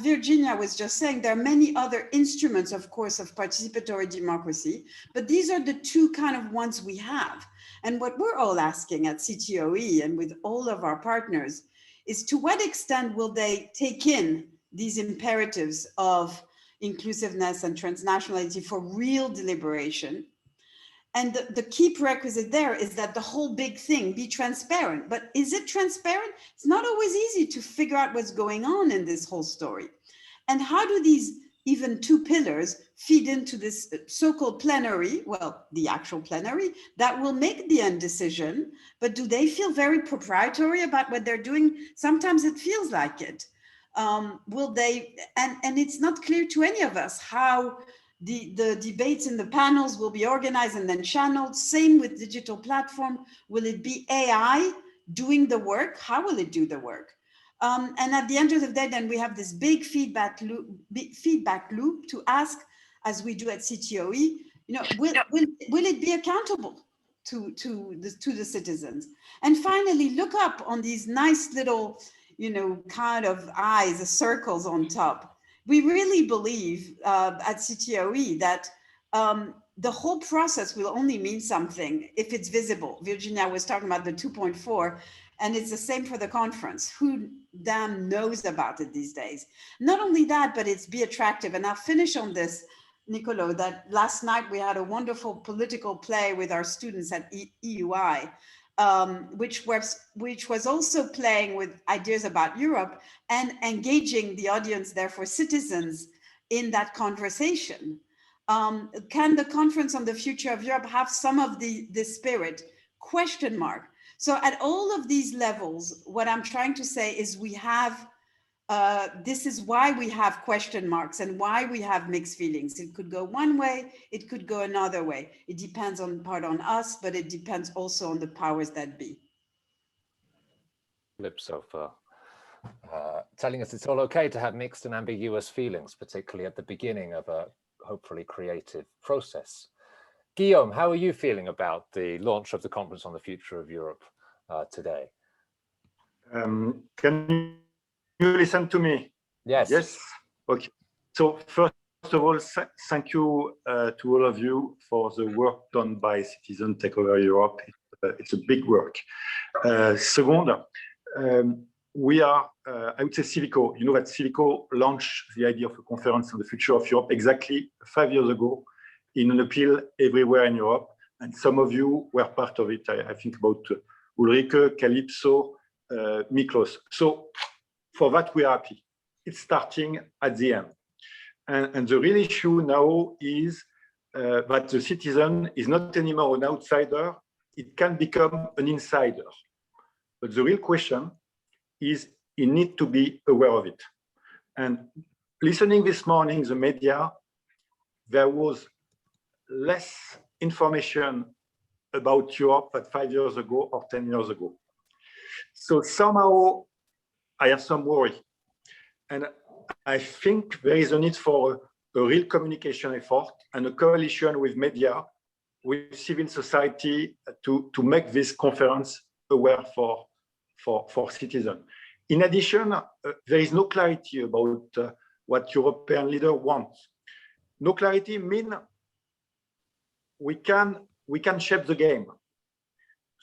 Speaker 12: Virginia was just saying, there are many other instruments, of course, of participatory democracy, but these are the 2 kind of ones we have. And what we're all asking at CTOE and with all of our partners is, to what extent will they take in these imperatives of inclusiveness and transnationality for real deliberation? And the key prerequisite there is that the whole big thing be transparent. But is it transparent? It's not always easy to figure out what's going on in this whole story. And how do these even 2 pillars feed into this so-called plenary, well, the actual plenary, that will make the end decision, but do they feel very proprietary about what they're doing? Sometimes it feels like it. Will they, and it's not clear to any of us how the debates in the panels will be organized and then channeled. Same with digital platform. Will it be AI doing the work? How will it do the work? And at the end of the day, then we have this big feedback loop to ask, as we do at CTOE, you know, will it be accountable to the citizens? And finally, look up on these nice little, you know, kind of eyes, the circles on top. We really believe at CTOE that the whole process will only mean something if it's visible. Virginia was talking about the 2.4, and it's the same for the conference. Who damn knows about it these days? Not only that, but it's be attractive. And I'll finish on this, Nicolo, that last night we had a wonderful political play with our students at EUI, which was also playing with ideas about Europe and engaging the audience, therefore citizens, in that conversation. Can the conference on the future of Europe have some of the spirit? Question mark. So at all of these levels, what I'm trying to say is we have, this is why we have question marks and why we have mixed feelings. It could go one way, it could go another way. It depends on part on us, but it depends also on the powers that be.
Speaker 11: Lips of telling us it's all okay to have mixed and ambiguous feelings, particularly at the beginning of a hopefully creative process. Guillaume, how are you feeling about the launch of the Conference on the Future of Europe today?
Speaker 1: Can you listen to me?
Speaker 11: Yes.
Speaker 1: Yes. Okay. So first of all, thank you to all of you for the work done by Citizen Takeover Europe. It's a big work. Second, we are, I would say, Civico. You know that Civico launched the idea of a conference on the future of Europe exactly 5 years ago in an appeal everywhere in Europe. and some of you were part of it. I think about Ulrike, Calypso, Miklos. So for that, we are happy. It's starting at the end. And the real issue now is that the citizen is not anymore an outsider. It can become an insider. But the real question is he needs to be aware of it. And listening this morning, the media, there was less information about Europe than 5 years ago or 10 years ago. So somehow I have some worry. And I think there is a need for a real communication effort and a coalition with media, with civil society to make this conference aware for citizens. In addition, there is no clarity about what European leaders want. No clarity means we can shape the game.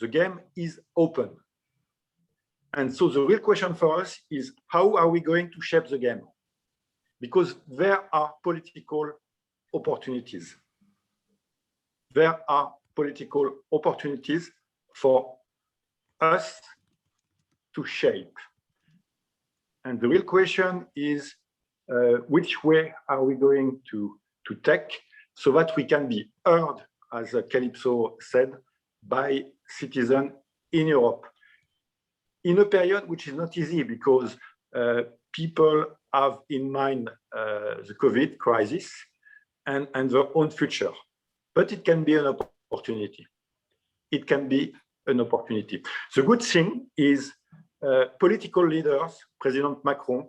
Speaker 1: The game is open. And so the real question for us is, how are we going to shape the game? Because there are political opportunities. There are political opportunities for us to shape. And the real question is, which way are we going to take so that we can be heard, as Calypso said, by citizens in Europe, in a period which is not easy because people have in mind the COVID crisis and their own future. But it can be an opportunity. It can be an opportunity. The good thing is political leaders, President Macron,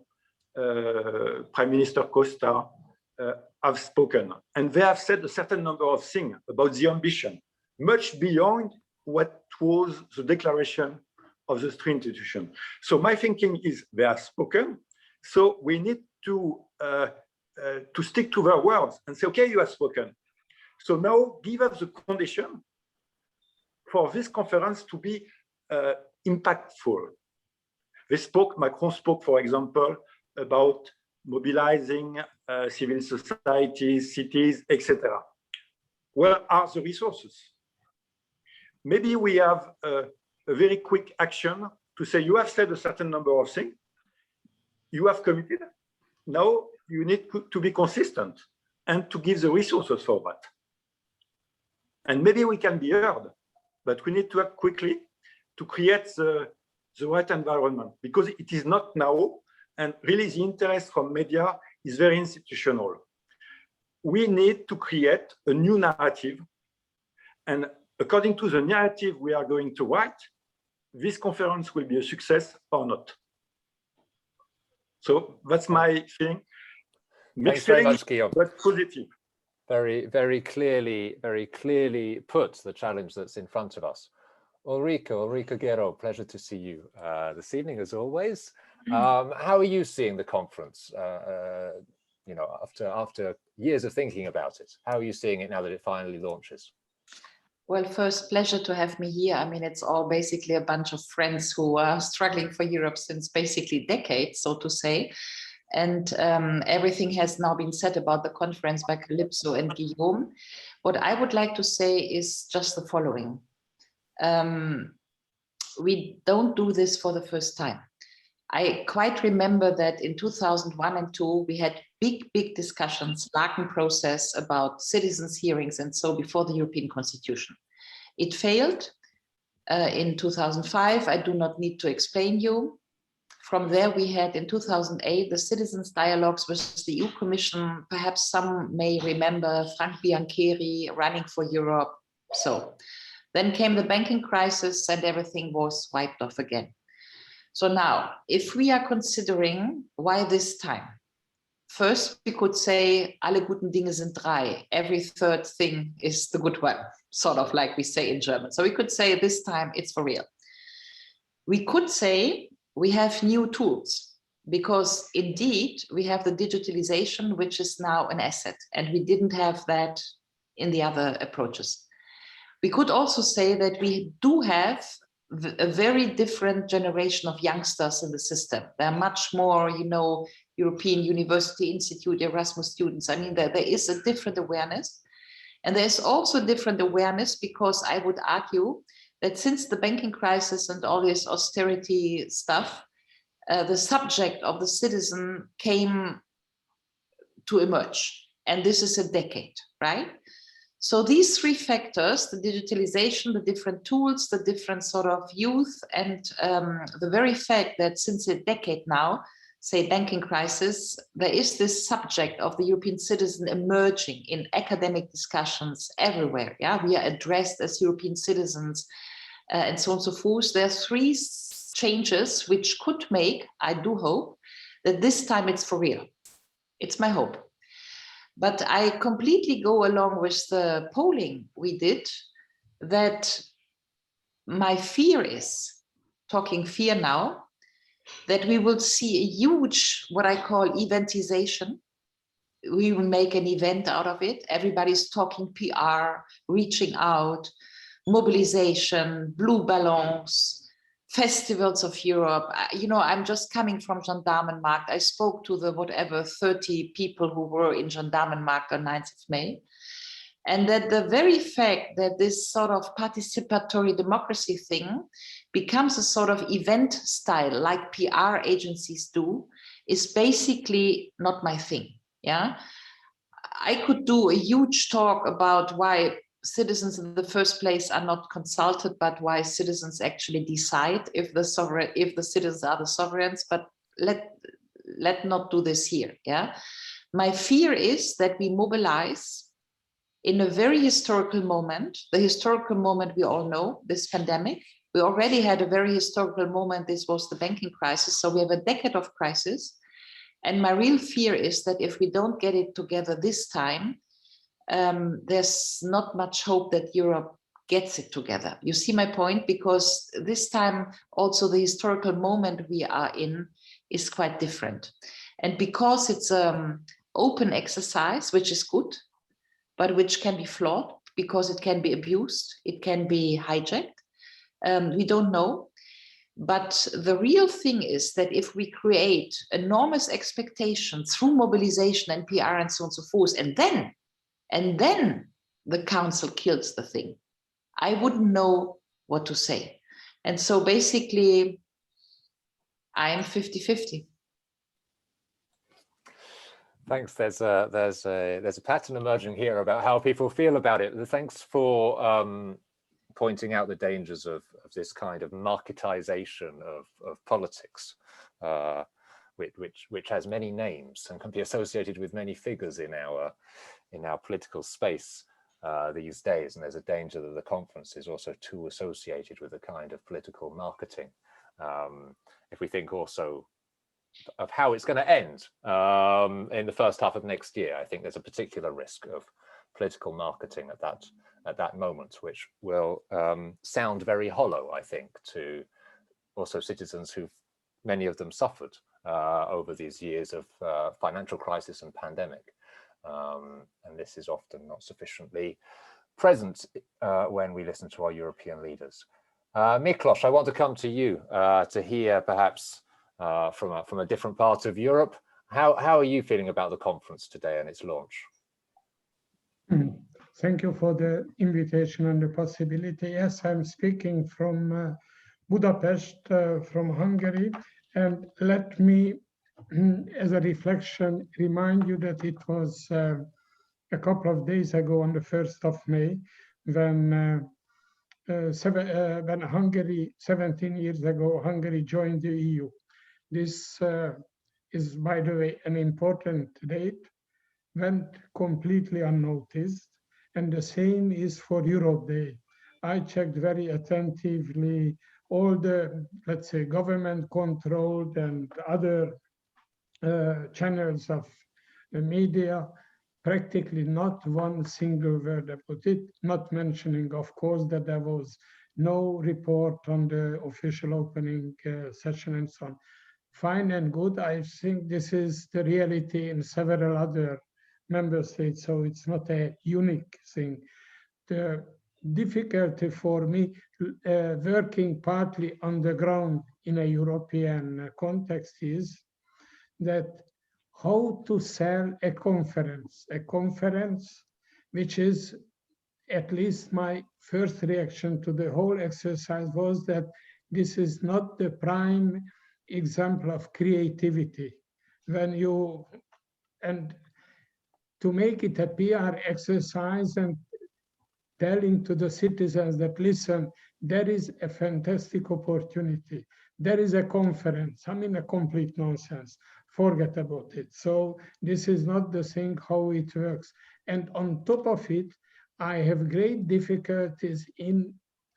Speaker 1: Prime Minister Costa, have spoken. And they have said a certain number of things about the ambition, much beyond what was the declaration of the three institutions. So my thinking is they have spoken. So we need to stick to their words and say, okay, you have spoken. So now give us the condition for this conference to be impactful. They spoke, Macron spoke, for example, about mobilizing civil societies, cities, etc. Where are the resources? Maybe we have a very quick action to say, you have said a certain number of things, you have committed, now you need to be consistent and to give the resources for that. And maybe we can be heard, but we need to act quickly to create the right environment, because it is not now, and really the interest from media is very institutional. We need to create a new narrative, and according to the narrative we are going to write, this conference will be a success or not. So that's my thing.
Speaker 11: Thanks very much, Guillaume.
Speaker 1: But positive.
Speaker 11: Very clearly put the challenge that's in front of us. Ulrike Gero, pleasure to see you this evening as always. How are you seeing the conference? You know, after years of thinking about it, how are you seeing it now that it finally launches?
Speaker 13: Well, first, pleasure to have me here. I mean, it's all basically a bunch of friends who are struggling for Europe since basically decades, so to say. And everything has now been said about the conference by Calypso and Guillaume. What I would like to say is just the following. We don't do this for the first time. I quite remember that in 2001 and 2002, we had big discussions, Laken process about citizens' hearings and so before the European Constitution. It failed in 2005. I do not need to explain you. From there, we had in 2008, the citizens' dialogues with the EU Commission. Perhaps some may remember Frank Biancheri running for Europe. So then came the banking crisis and everything was wiped off again. So now, if we are considering why this time, first we could say, alle guten Dinge sind drei. Every third thing is the good one, sort of like we say in German. So we could say this time it's for real. We could say we have new tools because indeed we have the digitalization, which is now an asset, and we didn't have that in the other approaches. We could also say that we do have a very different generation of youngsters in the system. They're much more, you know, European University Institute, Erasmus students. I mean, there is a different awareness. And there's also different awareness, because I would argue that since the banking crisis and all this austerity stuff, the subject of the citizen came to emerge. And this is a decade, right? So these three factors, the digitalization, the different tools, the different sort of youth, and the very fact that since a decade now, say banking crisis, there is this subject of the European citizen emerging in academic discussions everywhere. Yeah, we are addressed as European citizens and so on and so forth. There are three changes which could make, I do hope, that this time it's for real. It's my hope. But I completely go along with the polling we did, that my fear is, talking fear now, that we will see a huge, what I call eventization. We will make an event out of it. Everybody's talking PR, reaching out, mobilization, blue balloons, festivals of Europe. You know, I'm just coming from Gendarmenmarkt. I spoke to the 30 people who were in Gendarmenmarkt on 9th of May. And that the very fact that this sort of participatory democracy thing becomes a sort of event style, like PR agencies do, is basically not my thing. Yeah, I could do a huge talk about why citizens in the first place are not consulted, but why citizens actually decide if the citizens are the sovereigns. But let not do this here. Yeah, my fear is that we mobilize in a very historical moment, the historical moment we all know, this pandemic. We already had a very historical moment. This was the banking crisis. So we have a decade of crisis. And my real fear is that if we don't get it together this time, there's not much hope that Europe gets it together. You see my point? Because this time also the historical moment we are in is quite different. And because it's an open exercise, which is good, but which can be flawed because it can be abused, it can be hijacked. We don't know. But the real thing is that if we create enormous expectations through mobilization and PR and so on and so forth, and then the council kills the thing, I wouldn't know what to say. And so basically, I am 50-50.
Speaker 11: Thanks. There's a pattern emerging here about how people feel about it. Thanks for pointing out the dangers of this kind of marketization of politics, which has many names and can be associated with many figures in our political space these days. And there's a danger that the conference is also too associated with a kind of political marketing. If we think also of how it's going to end in the first half of next year, I think there's a particular risk of political marketing at that moment, which will sound very hollow, I think, to also citizens who've, many of them, suffered over these years of financial crisis and pandemic. And this is often not sufficiently present when we listen to our European leaders. Miklos, I want to come to you to hear perhaps from a different part of Europe. How are you feeling about the conference today and its launch?
Speaker 14: Thank you for the invitation and the possibility. Yes, I'm speaking from Budapest, from Hungary. And let me, as a reflection, remind you that it was a couple of days ago on the 1st of May, when Hungary, 17 years ago, Hungary joined the EU. This is, by the way, an important date, went completely unnoticed. And the same is for Europe Day. I checked very attentively all the, let's say, government-controlled and other channels of the media. Practically not one single word about it, not mentioning, of course, that there was no report on the official opening session and so on. Fine and good. I think this is the reality in several other member states, so it's not a unique thing. The difficulty for me, working partly on the ground in a European context, is that how to sell a conference which is at least my first reaction to the whole exercise was that this is not the prime example of creativity. And to make it a PR exercise and telling to the citizens that, listen, there is a fantastic opportunity. There is a conference. I mean, a complete nonsense. Forget about it. So this is not the thing how it works. And on top of it, I have great difficulties in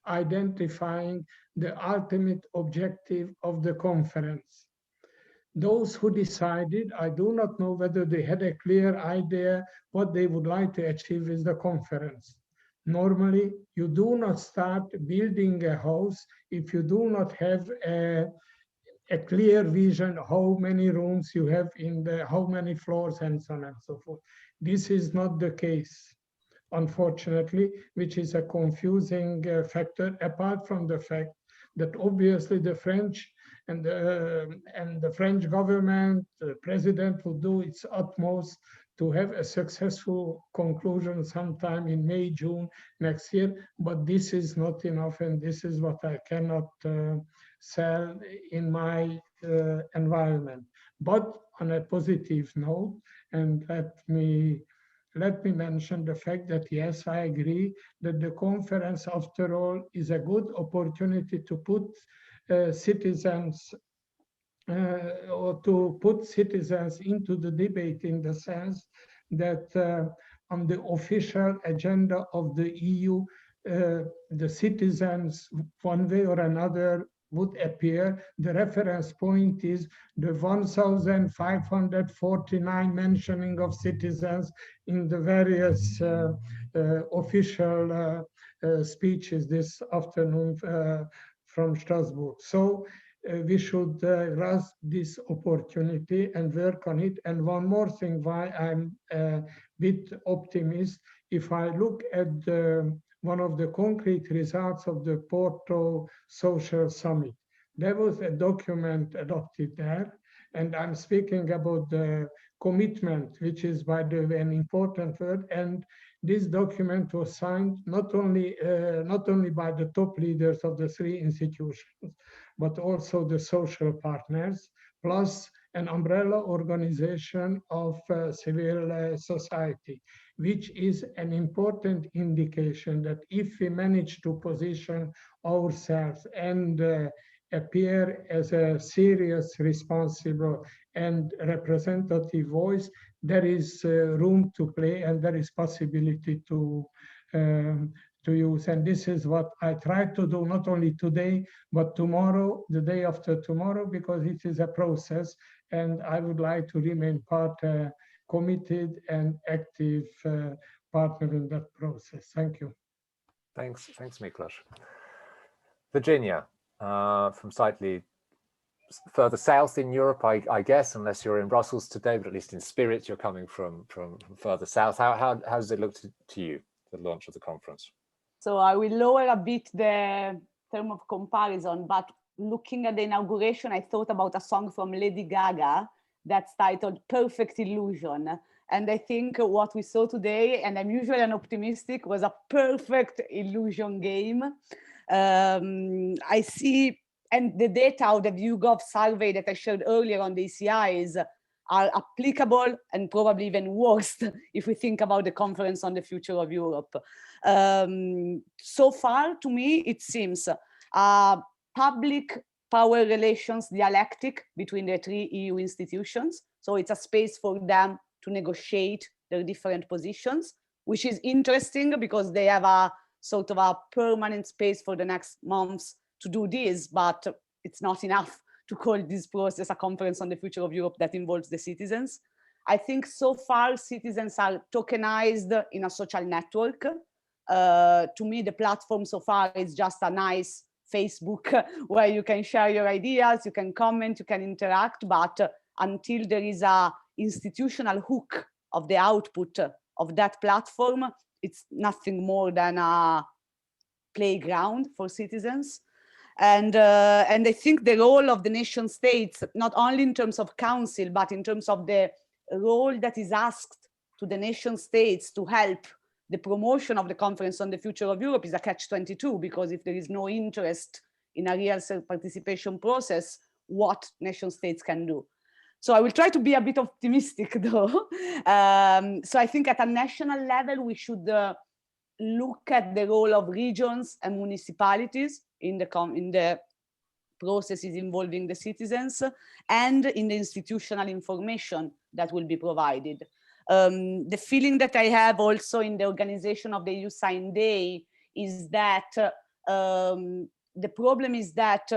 Speaker 14: identifying the ultimate objective of the conference. Those who decided, I do not know whether they had a clear idea what they would like to achieve with the conference. Normally, you do not start building a house if you do not have a clear vision how many rooms you have in how many floors and so on and so forth. This is not the case, unfortunately, which is a confusing factor, apart from the fact that obviously the French and the French government, the president will do its utmost to have a successful conclusion sometime in May, June next year, but this is not enough, and this is what I cannot sell in my environment. But on a positive note, and let me mention the fact that, yes, I agree that the conference, after all, is a good opportunity to put citizens or to put citizens into the debate, in the sense that on the official agenda of the EU, the citizens, one way or another, would appear. The reference point is the 1,549 mentioning of citizens in the various official speeches this afternoon from Strasbourg. So we should grasp this opportunity and work on it. And one more thing why I'm a bit optimist, if I look at one of the concrete results of the Porto Social Summit, there was a document adopted there, and I'm speaking about the commitment, which is, by the way, an important word. And this document was signed not only by the top leaders of the three institutions, but also the social partners, plus an umbrella organization of civil society, which is an important indication that if we manage to position ourselves and appear as a serious, responsible, and representative voice, there is room to play and there is possibility to use. And this is what I try to do, not only today, but tomorrow, the day after tomorrow, because it is a process, and I would like to remain committed and active partner in that process. Thank you.
Speaker 11: Thanks, Miklos. Virginia, from slightly further south in Europe, I guess, unless you're in Brussels today, but at least in spirit, you're coming from further south. How does it look to you, the launch of the conference?
Speaker 6: So I will lower a bit the term of comparison, but looking at the inauguration, I thought about a song from Lady Gaga that's titled Perfect Illusion. And I think what we saw today, and I'm usually an optimistic, was a perfect illusion game. I see, and the data of the YouGov survey that I shared earlier on the ECIs are applicable and probably even worse if we think about the conference on the future of Europe. So far, to me, it seems public power relations dialectic between the three EU institutions. So it's a space for them to negotiate their different positions, which is interesting because they have a sort of a permanent space for the next months to do this, but it's not enough to call this process a conference on the future of Europe that involves the citizens. I think so far citizens are tokenized in a social network. To me, the platform so far is just a nice Facebook where you can share your ideas, you can comment, you can interact, but until there is a institutional hook of the output of that platform, it's nothing more than a playground for citizens. And I think the role of the nation states, not only in terms of council, but in terms of the role that is asked to the nation states to help the promotion of the Conference on the Future of Europe is a catch-22, because if there is no interest in a real participation process, what nation states can do. So I will try to be a bit optimistic though. So I think at a national level, we should look at the role of regions and municipalities in the processes involving the citizens and in the institutional information that will be provided. The feeling that I have also in the organization of the EU Sign Day is that the problem is that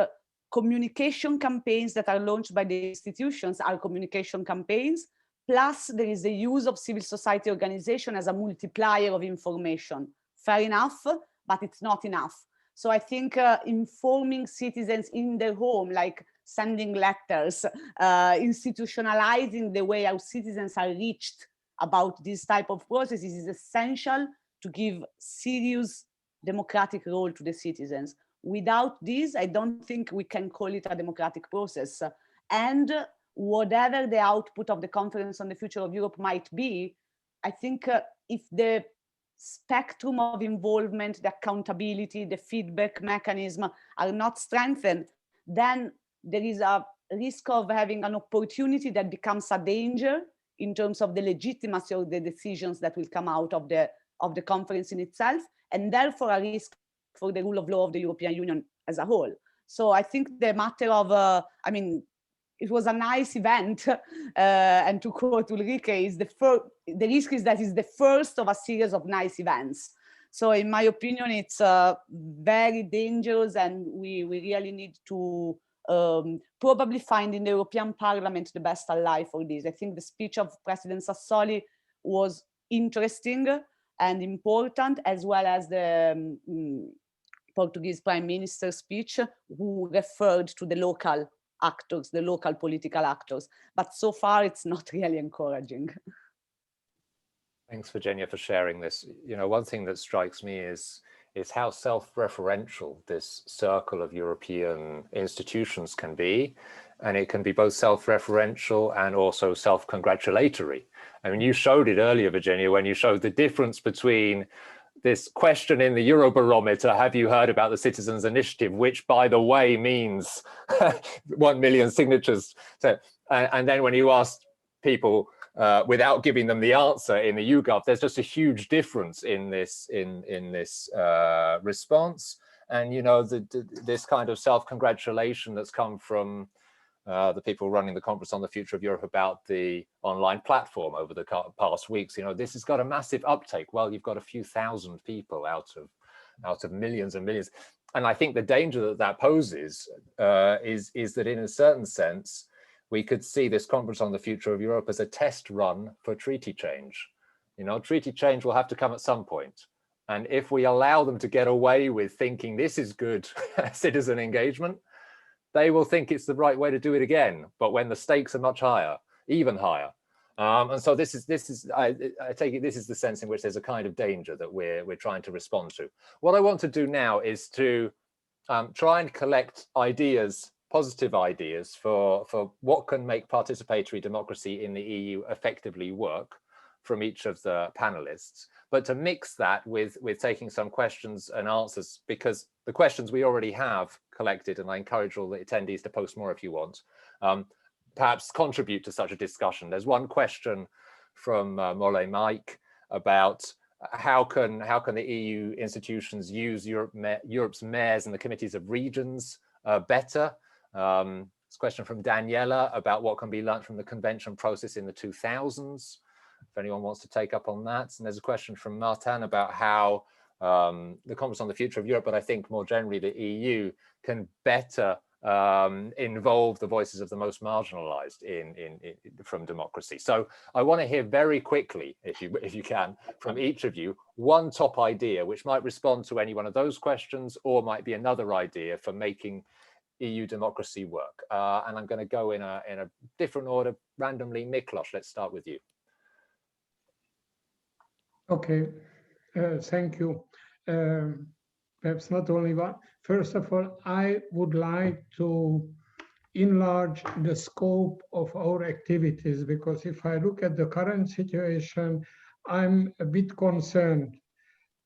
Speaker 6: communication campaigns that are launched by the institutions are communication campaigns, plus there is the use of civil society organization as a multiplier of information. Fair enough, but it's not enough. So I think informing citizens in their home, like sending letters, institutionalizing the way our citizens are reached about this type of processes is essential to give serious democratic role to the citizens. Without this, I don't think we can call it a democratic process. And whatever the output of the Conference on the Future of Europe might be, I think if the spectrum of involvement, the accountability, the feedback mechanism are not strengthened, then there is a risk of having an opportunity that becomes a danger in terms of the legitimacy of the decisions that will come out of the conference in itself, and therefore a risk for the rule of law of the European Union as a whole. So I think the matter of, I mean, it was a nice event, and to quote Ulrike, the risk is that it's the first of a series of nice events. So in my opinion, it's very dangerous, and we really need to probably find in the European Parliament the best ally for this. I think the speech of President Sassoli was interesting and important, as well as the Portuguese Prime Minister's speech, who referred to the local actors, the local political actors. But so far, it's not really encouraging.
Speaker 11: Thanks, Virginia, for sharing this. You know, one thing that strikes me is how self-referential this circle of European institutions can be. And it can be both self-referential and also self-congratulatory. I mean, you showed it earlier, Virginia, when you showed the difference between this question in the Eurobarometer, have you heard about the Citizens' Initiative, which, by the way, means 1 million signatures. So, and then when you asked people without giving them the answer in the YouGov, there's just a huge difference in this response. And, you know, this kind of self-congratulation that's come from the people running the Conference on the Future of Europe about the online platform over the past weeks, you know, this has got a massive uptake. Well, you've got a few thousand people out of millions and millions. And I think the danger that poses is that in a certain sense, we could see this Conference on the Future of Europe as a test run for treaty change. You know, treaty change will have to come at some point. And if we allow them to get away with thinking this is good citizen engagement, they will think it's the right way to do it again. But when the stakes are much higher, even higher. And so this is I take it this is the sense in which there's a kind of danger that we're trying to respond to. What I want to do now is to try and collect ideas, positive ideas for what can make participatory democracy in the EU effectively work from each of the panelists, but to mix that with taking some questions and answers, because the questions we already have collected, and I encourage all the attendees to post more if you want, perhaps contribute to such a discussion. There's one question from Mole Mike about how can the EU institutions use Europe's mayors and the committees of regions better? There's a question from Daniela about what can be learned from the convention process in the 2000s. If anyone wants to take up on that. And there's a question from Martin about how the Conference on the Future of Europe, but I think more generally the EU, can better involve the voices of the most marginalized from democracy. So I want to hear very quickly, if you can, from each of you, one top idea which might respond to any one of those questions, or might be another idea for making EU democracy work. And I'm going to go in a different order, randomly. Miklos, let's start with you.
Speaker 14: Okay, thank you. Perhaps not only one. First of all, I would like to enlarge the scope of our activities, because if I look at the current situation, I'm a bit concerned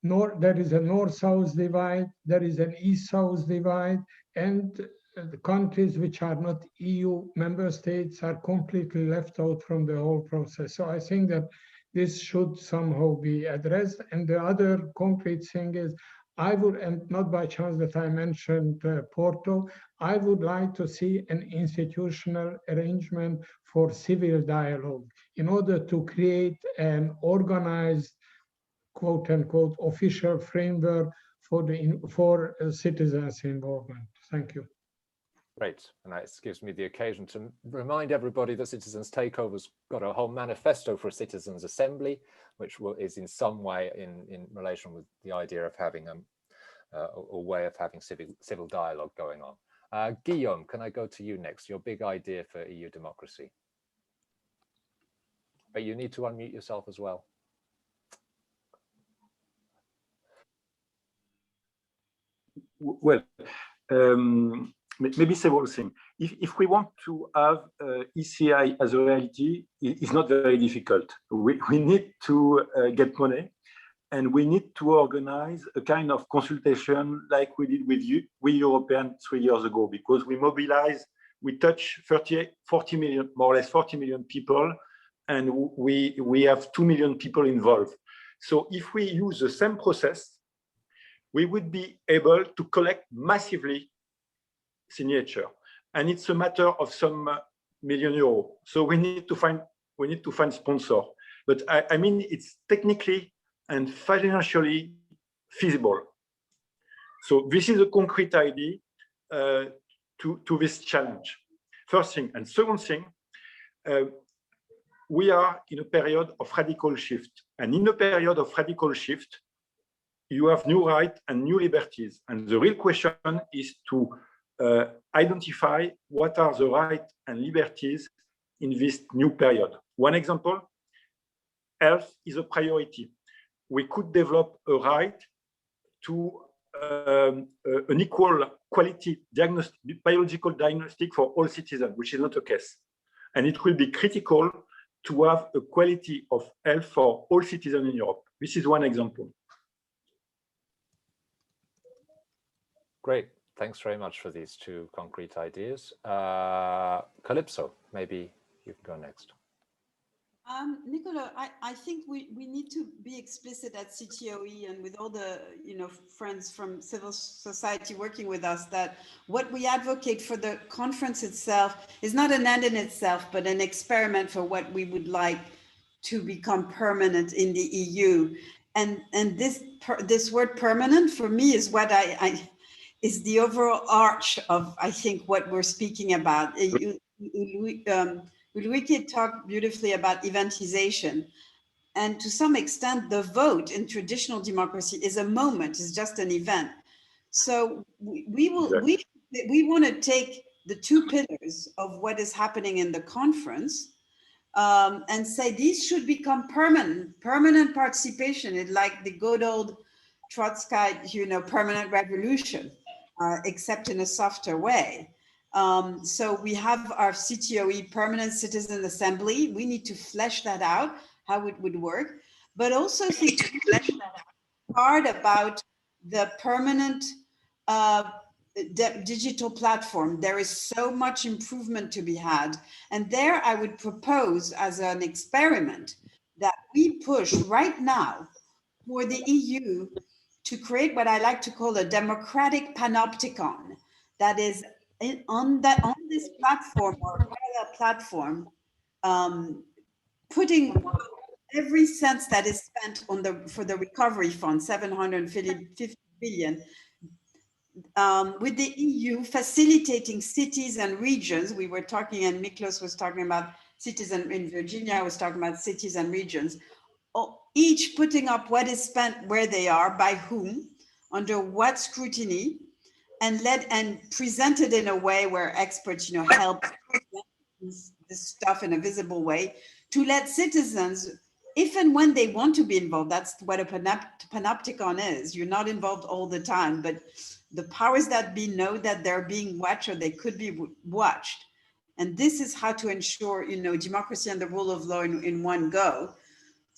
Speaker 14: there is a north-south divide, there is an east-south divide, and the countries which are not EU member states are completely left out from the whole process. So I think that this should somehow be addressed. And the other concrete thing is, I would, and not by chance that I mentioned Porto, I would like to see an institutional arrangement for civil dialogue in order to create an organized, quote unquote, official framework for citizens' involvement. Thank you.
Speaker 11: Great, and that gives me the occasion to remind everybody that Citizens Takeover's got a whole manifesto for a citizens' assembly, which is in some way in relation with the idea of having a way of having civil dialogue going on. Guillaume, can I go to you next? Your big idea for EU democracy. But you need to unmute yourself as well.
Speaker 1: Well, maybe several things. If we want to have ECI as a reality, it's not very difficult. We need to get money, and we need to organize a kind of consultation like we did with We European 3 years ago, because we touch 40 million, more or less 40 million people, and we have 2 million people involved. So if we use the same process, we would be able to collect massively signature, and it's a matter of some million euro. So we need to find sponsor. But I mean, it's technically and financially feasible. So this is a concrete idea to this challenge. First thing, and second thing, we are in a period of radical shift, and in a period of radical shift, you have new rights and new liberties. And the real question is to identify what are the rights and liberties in this new period. One example, health is a priority. We could develop a right to an equal quality biological diagnostic for all citizens, which is not the case. And it will be critical to have a quality of health for all citizens in Europe. This is one example.
Speaker 11: Great. Thanks very much for these two concrete ideas. Calypso, maybe you can go next.
Speaker 12: Nicola, I think we need to be explicit at CTOE and with all the friends from civil society working with us, that what we advocate for the conference itself is not an end in itself, but an experiment for what we would like to become permanent in the EU. And this word permanent for me is what is the overall arch of, I think, what we're speaking about. Ulrike talked beautifully about eventization. And to some extent, the vote in traditional democracy is a moment, it's just an event. So we want to take the two pillars of what is happening in the conference and say these should become permanent participation. It's like the good old Trotsky, permanent revolution, except in a softer way. So we have our CTOE Permanent Citizen Assembly. We need to flesh that out, how it would work, but also think to flesh that out hard about the permanent digital platform. There is so much improvement to be had. And there I would propose as an experiment that we push right now for the EU to create what I like to call a democratic panopticon, that is on this platform or parallel platform, putting every cent that is spent for the recovery fund, 750 billion, with the EU facilitating cities and regions. We were talking, and Miklos was talking about cities, and in Virginia I was talking about cities and regions, each putting up what is spent, where they are, by whom, under what scrutiny, and presented in a way where experts, help this stuff in a visible way, to let citizens, if and when they want to be involved, that's what a panopticon is. You're not involved all the time, but the powers that be know that they're being watched, or they could be watched. And this is how to ensure, democracy and the rule of law in one go.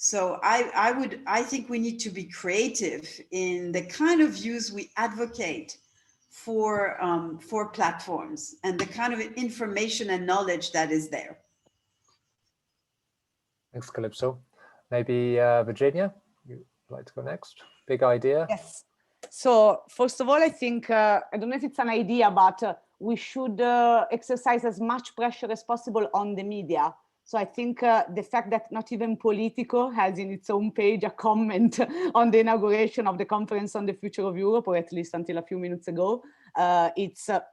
Speaker 12: So I think we need to be creative in the kind of views we advocate for platforms and the kind of information and knowledge that is there.
Speaker 11: Thanks, Calypso. Maybe Virginia, you'd like to go next? Big idea.
Speaker 6: Yes. So first of all, I think, I don't know if it's an idea, but we should exercise as much pressure as possible on the media. So I think the fact that not even Politico has in its own page a comment on the inauguration of the Conference on the Future of Europe, or at least until a few minutes ago, it's a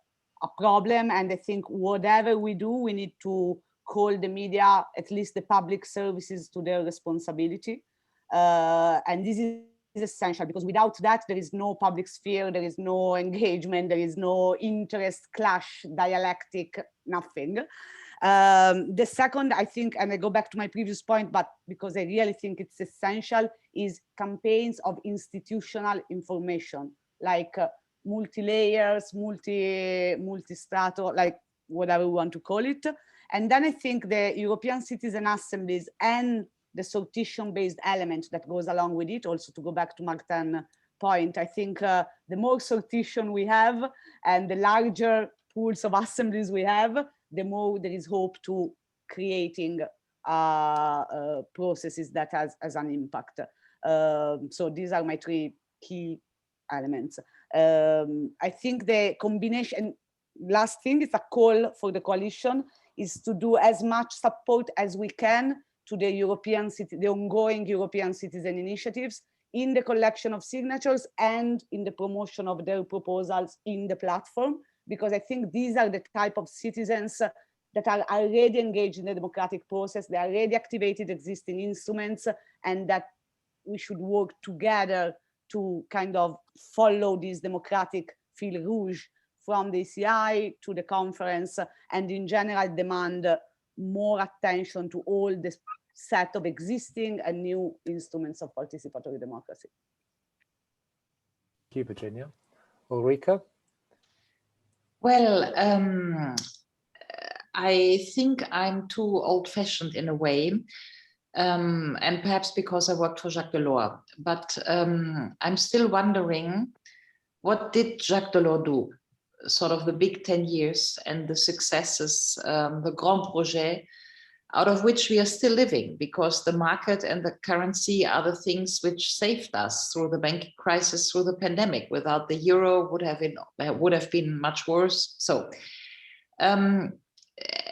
Speaker 6: problem. And I think whatever we do, we need to call the media, at least the public services, to their responsibility. And this is essential, because without that, there is no public sphere, there is no engagement, there is no interest clash, dialectic, nothing. The second, I think, and I go back to my previous point, but because I really think it's essential, is campaigns of institutional information, like multi-layers, multi-strato, like whatever we want to call it. And then I think the European citizen assemblies and the sortition-based element that goes along with it, also to go back to Martin's point, I think the more sortition we have and the larger pools of assemblies we have, the more there is hope to creating processes that has an impact. So these are my three key elements. I think the combination, last thing is a call for the coalition, is to do as much support as we can to the ongoing European citizen initiatives in the collection of signatures and in the promotion of their proposals in the platform, because I think these are the type of citizens that are already engaged in the democratic process. They are already activated existing instruments, and that we should work together to kind of follow this democratic fil rouge from the ECI to the conference, and in general demand more attention to all the set of existing and new instruments of participatory democracy.
Speaker 11: Thank you, Virginia. Ulrike?
Speaker 13: Well, I think I'm too old-fashioned in a way, and perhaps because I worked for Jacques Delors, but I'm still wondering, what did Jacques Delors do? Sort of the big 10 years and the successes, the grand projet, out of which we are still living, because the market and the currency are the things which saved us through the banking crisis, through the pandemic. Without the euro, would have been much worse. So, and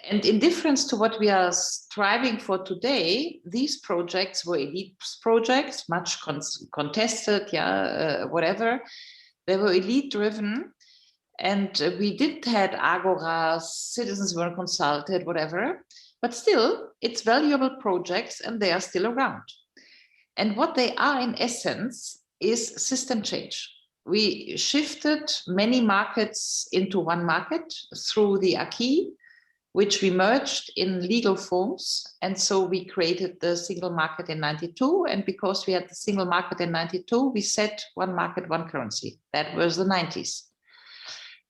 Speaker 13: in difference to what we are striving for today, these projects were elite projects, much contested, whatever. They were elite driven. And we did had agoras, citizens were consulted, whatever, but still it's valuable projects and they are still around. And what they are in essence is system change. We shifted many markets into one market through the acquis, which we merged in legal forms. And so we created the single market in 92. And because we had the single market in 92, we set one market, one currency. That was the 90s.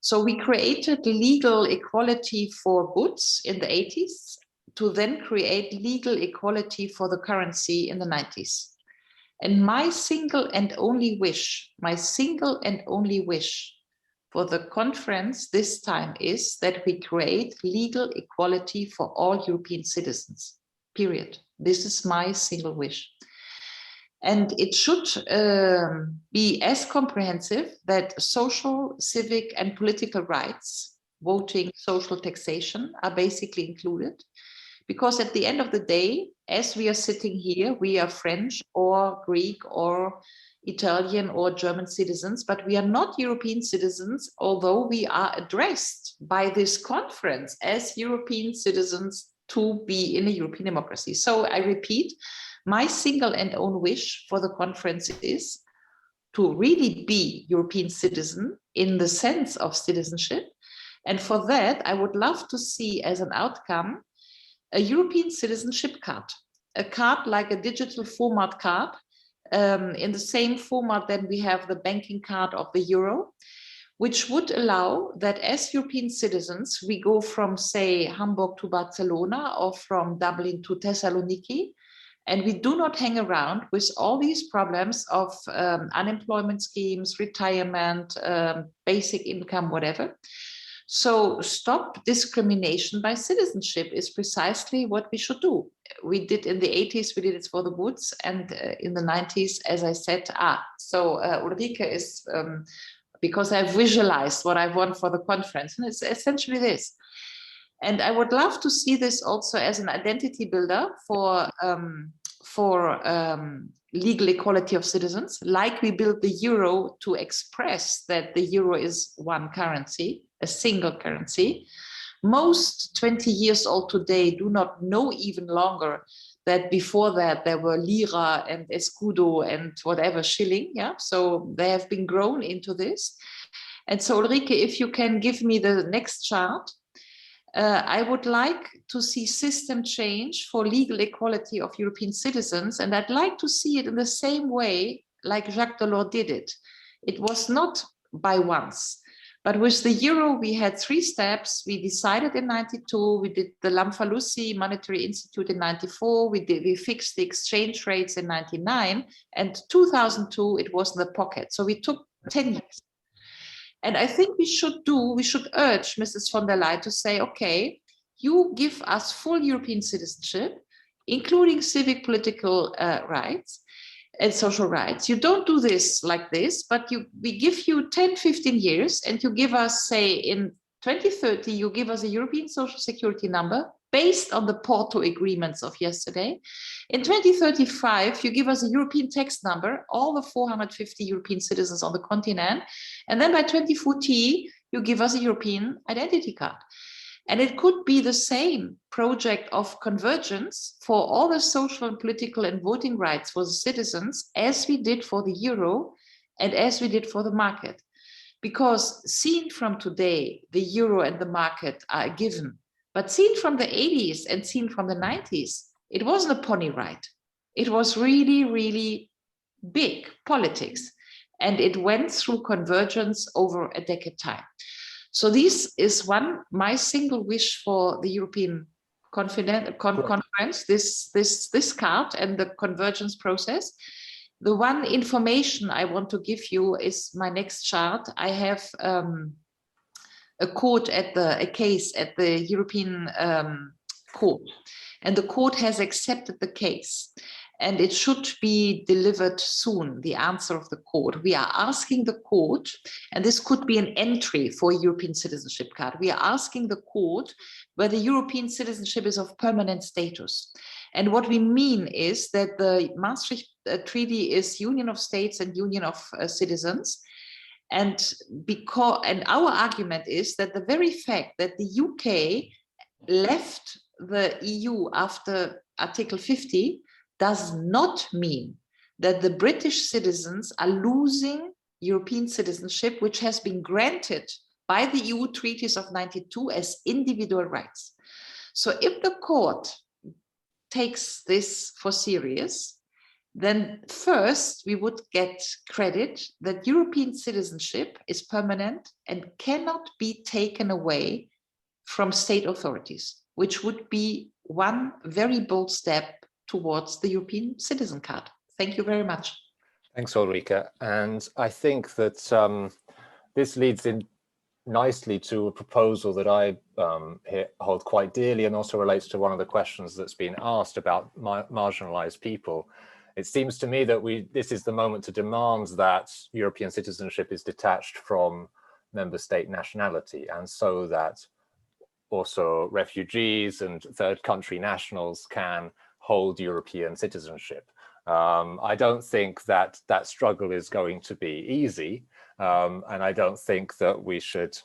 Speaker 13: So we created legal equality for goods in the 80s to then create legal equality for the currency in the 90s. And my single and only wish for the conference this time is that we create legal equality for all European citizens, period. This is my single wish. And it should be as comprehensive that social, civic, and political rights, voting, social taxation, are basically included. Because at the end of the day, as we are sitting here, we are French or Greek or Italian or German citizens, but we are not European citizens, although we are addressed by this conference as European citizens to be in a European democracy. So I repeat, my single and own wish for the conference is to really be European citizen in the sense of citizenship. And for that, I would love to see as an outcome a European citizenship card, a card like a digital format card, in the same format that we have the banking card of the euro, which would allow that as European citizens, we go from, say, Hamburg to Barcelona or from Dublin to Thessaloniki, And we do not hang around with all these problems of unemployment schemes, retirement, basic income, whatever. So stop discrimination by citizenship is precisely what we should do. We did in the 80s, we did it for the woods, and in the 90s, as I said, so Ulrike is, because I've visualized what I want for the conference, and it's essentially this. And I would love to see this also as an identity builder for legal equality of citizens, like we built the euro to express that the euro is one currency, a single currency. Most 20 years old today do not know even longer that before that there were lira and escudo and whatever shilling. Yeah, so they have been grown into this. And so Ulrike, if you can give me the next chart, I would like to see system change for legal equality of European citizens, and I'd like to see it in the same way like Jacques Delors did it. It was not by once, but with the euro we had 3 steps. We decided in 92, we did the Lamfalussy Monetary Institute in 94, we fixed the exchange rates in 99, and 2002 it was in the pocket. So we took 10 years. And I think we should urge Mrs. von der Leyen to say, okay, you give us full European citizenship, including civic, political rights and social rights. You don't do this like this, but we give you 10, 15 years, and you give us, say, in 2030, you give us a European social security number based on the Porto agreements of yesterday. In 2035, you give us a European tax number, all the 450 European citizens on the continent. And then by 2040, you give us a European identity card. And it could be the same project of convergence for all the social and political and voting rights for the citizens as we did for the euro and as we did for the market. Because seen from today, the euro and the market are a given. But seen from the 80s and seen from the 90s, it wasn't a pony ride. It was really, really big politics. And it went through convergence over a decade time. So this is my single wish for the European conference, this card and the convergence process. The one information I want to give you is my next chart. I have a case at the European court, and the court has accepted the case, and it should be delivered soon, the answer of the court. We are asking the court, and this could be an entry for European citizenship card. We are asking the court whether European citizenship is of permanent status. And what we mean is that the Maastricht Treaty is Union of States and Union of Citizens. And our argument is that the very fact that the UK left the EU after Article 50 does not mean that the British citizens are losing European citizenship, which has been granted by the EU treaties of 92 as individual rights. So if the court takes this for serious, then first we would get credit that European citizenship is permanent and cannot be taken away from state authorities, which would be one very bold step towards the European citizen card. Thank you very much.
Speaker 11: Thanks, Ulrike. And I think that this leads in nicely to a proposal that I hold quite dearly, and also relates to one of the questions that's been asked about marginalized people. It seems to me that this is the moment to demand that European citizenship is detached from member state nationality, and so that also refugees and third country nationals can hold European citizenship. I don't think that that struggle is going to be easy, and I don't think that we should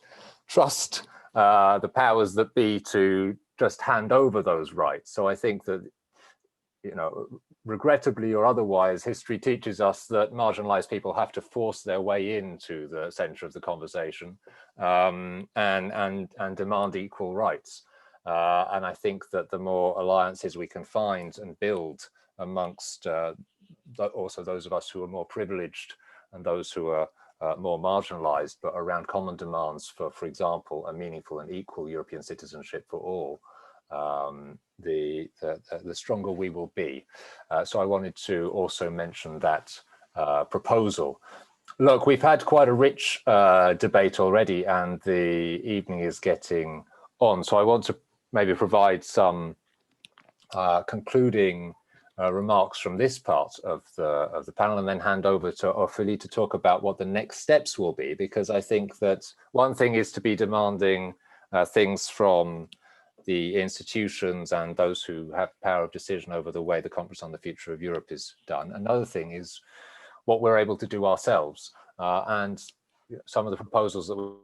Speaker 11: trust the powers that be to just hand over those rights. So I think that, you know, regrettably or otherwise, history teaches us that marginalized people have to force their way into the center of the conversation and demand equal rights. And I think that the more alliances we can find and build amongst also those of us who are more privileged and those who are more marginalized, but around common demands for example, a meaningful and equal European citizenship for all, the stronger we will be. So I wanted to also mention that proposal. Look, we've had quite a rich debate already, and the evening is getting on. So I want to maybe provide some concluding remarks from this part of the panel, and then hand over to Ophélie to talk about what the next steps will be, because I think that one thing is to be demanding things from the institutions and those who have power of decision over the way the Conference on the Future of Europe is done. Another thing is what we're able to do ourselves, and some of the proposals that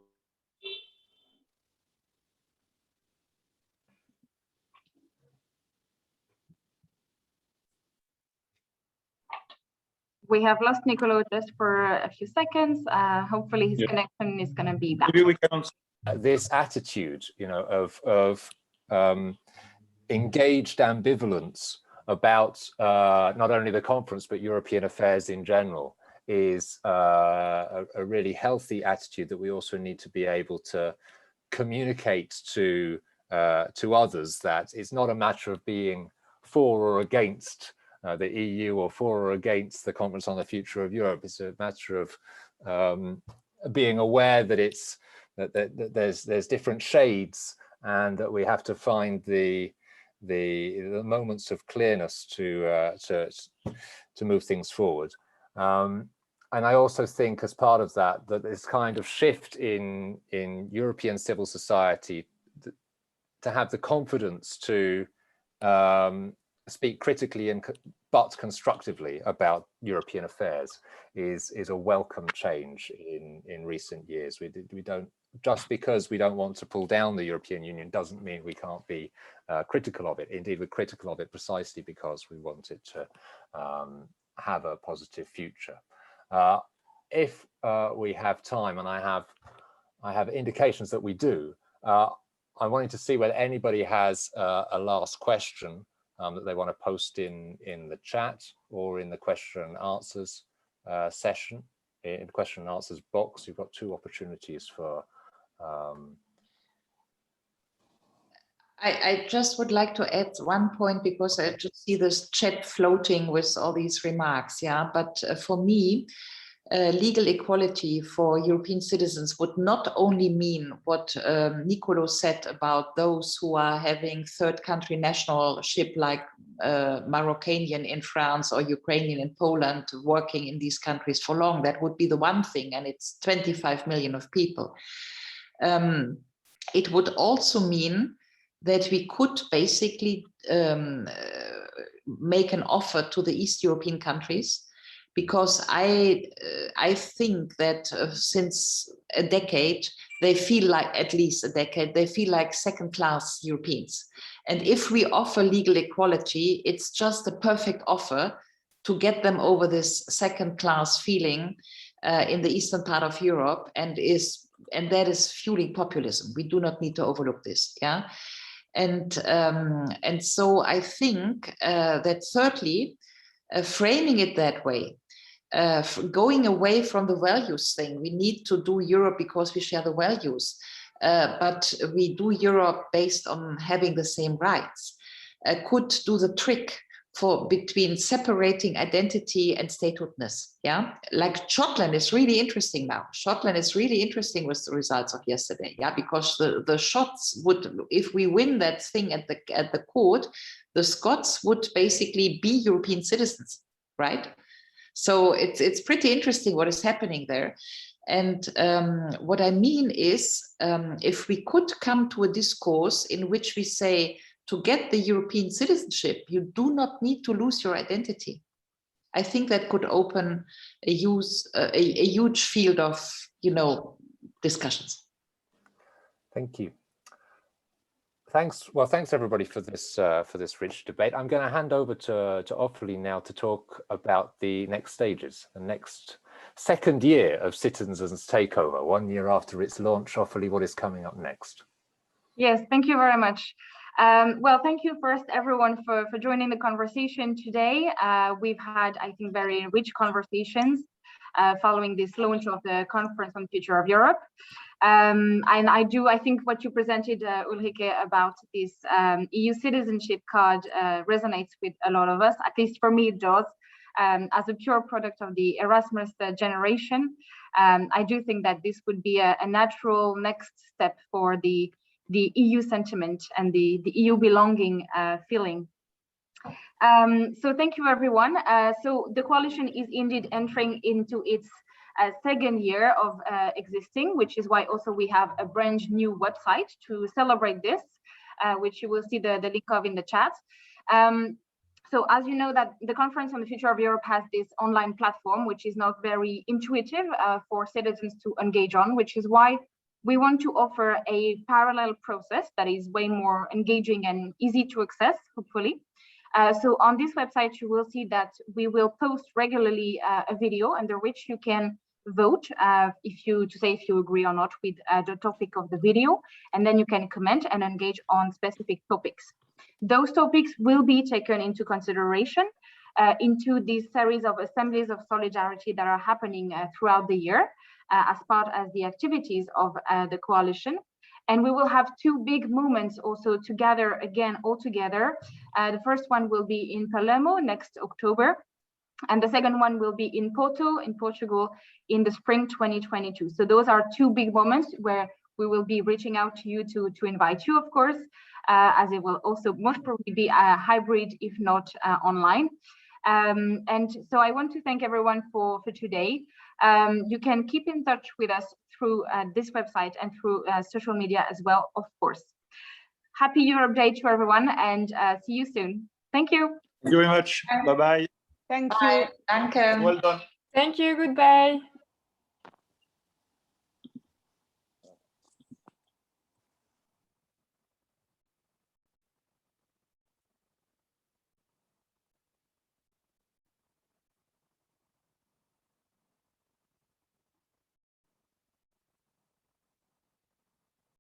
Speaker 2: we have lost Nicolo just for a few seconds. Hopefully his connection is going to be back.
Speaker 1: Maybe we can
Speaker 11: this attitude, you know, of engaged ambivalence about not only the conference but European affairs in general is a really healthy attitude that we also need to be able to communicate to others, that it's not a matter of being for or against the EU or for or against the Conference on the Future of Europe. It's a matter of being aware that it's that there's different shades, and that we have to find the moments of clearness to move things forward. And I also think, as part of that, that this kind of shift in European civil society to have the confidence to speak critically but constructively about European affairs is a welcome change in recent years. We don't, just because we don't want to pull down the European Union doesn't mean we can't be critical of it. Indeed, we're critical of it precisely because we want it to have a positive future. If we have time, and I have indications that we do, I wanted to see whether anybody has a last question that they want to post in the chat or in the question and answers session. In the question and answers box, you've got two opportunities for.
Speaker 13: I just would like to add one point, because I just see this chat floating with all these remarks. Yeah, but for me, legal equality for European citizens would not only mean what Nicolo said about those who are having third country nationalship, like Moroccanian in France or Ukrainian in Poland, working in these countries for long. That would be the one thing, and it's 25 million of people. It would also mean that we could basically make an offer to the East European countries, because I think that since a decade, they feel like, at least a decade, they feel like second-class Europeans. And if we offer legal equality, it's just a perfect offer to get them over this second-class feeling in the eastern part of Europe, and that is fueling populism. We do not need to overlook this. Yeah. And so I think that thirdly, framing it that way, going away from the values thing, we need to do Europe because we share the values, but we do Europe based on having the same rights, could do the trick between separating identity and statehoodness. Yeah, like Scotland is really interesting now. Scotland is really interesting with the results of yesterday. Yeah, because the Scots would, if we win that thing at the court, the Scots would basically be European citizens, right? So it's pretty interesting what is happening there. And what I mean is, if we could come to a discourse in which we say, to get the European citizenship, you do not need to lose your identity. I think that could open a huge field of, discussions.
Speaker 11: Thank you. Thanks. Well, thanks everybody for this rich debate. I'm going to hand over to Ophélie now to talk about the next stages, the next second year of Citizens Takeover, 1 year after its launch. Ophélie, what is coming up next?
Speaker 2: Yes, thank you very much. Well, thank you first, everyone, for joining the conversation today. We've had, I think, very rich conversations. following this launch of the Conference on the Future of Europe. And I think what you presented, Ulrike, about this EU citizenship card resonates with a lot of us. At least for me, it does. As a pure product of the Erasmus generation, I do think that this would be a natural next step for the EU sentiment and the EU belonging feeling. So thank you, everyone. So the coalition is indeed entering into its second year of existing, which is why also we have a brand new website to celebrate this, which you will see the link of in the chat. So as you know, that the Conference on the Future of Europe has this online platform, which is not very intuitive for citizens to engage on, which is why we want to offer a parallel process that is way more engaging and easy to access, hopefully. So on this website, you will see that we will post regularly a video under which you can vote if you agree or not with the topic of the video, and then you can comment and engage on specific topics. Those topics will be taken into consideration into this series of assemblies of solidarity that are happening throughout the year as part of the activities of the coalition. And we will have two big moments also to gather again all together. The first one will be in Palermo next October, and the second one will be in Porto in Portugal in the spring 2022. So those are two big moments where we will be reaching out to you to invite you, of course, as it will also most probably be a hybrid, if not online. And so I want to thank everyone for today. You can keep in touch with us through this website and through social media as well, of course. Happy Europe Day to everyone, and see you soon. Thank you.
Speaker 1: Thank you very much. Bye-bye.
Speaker 6: Thank you.
Speaker 13: Danke.
Speaker 1: Well done.
Speaker 7: Thank you. Goodbye.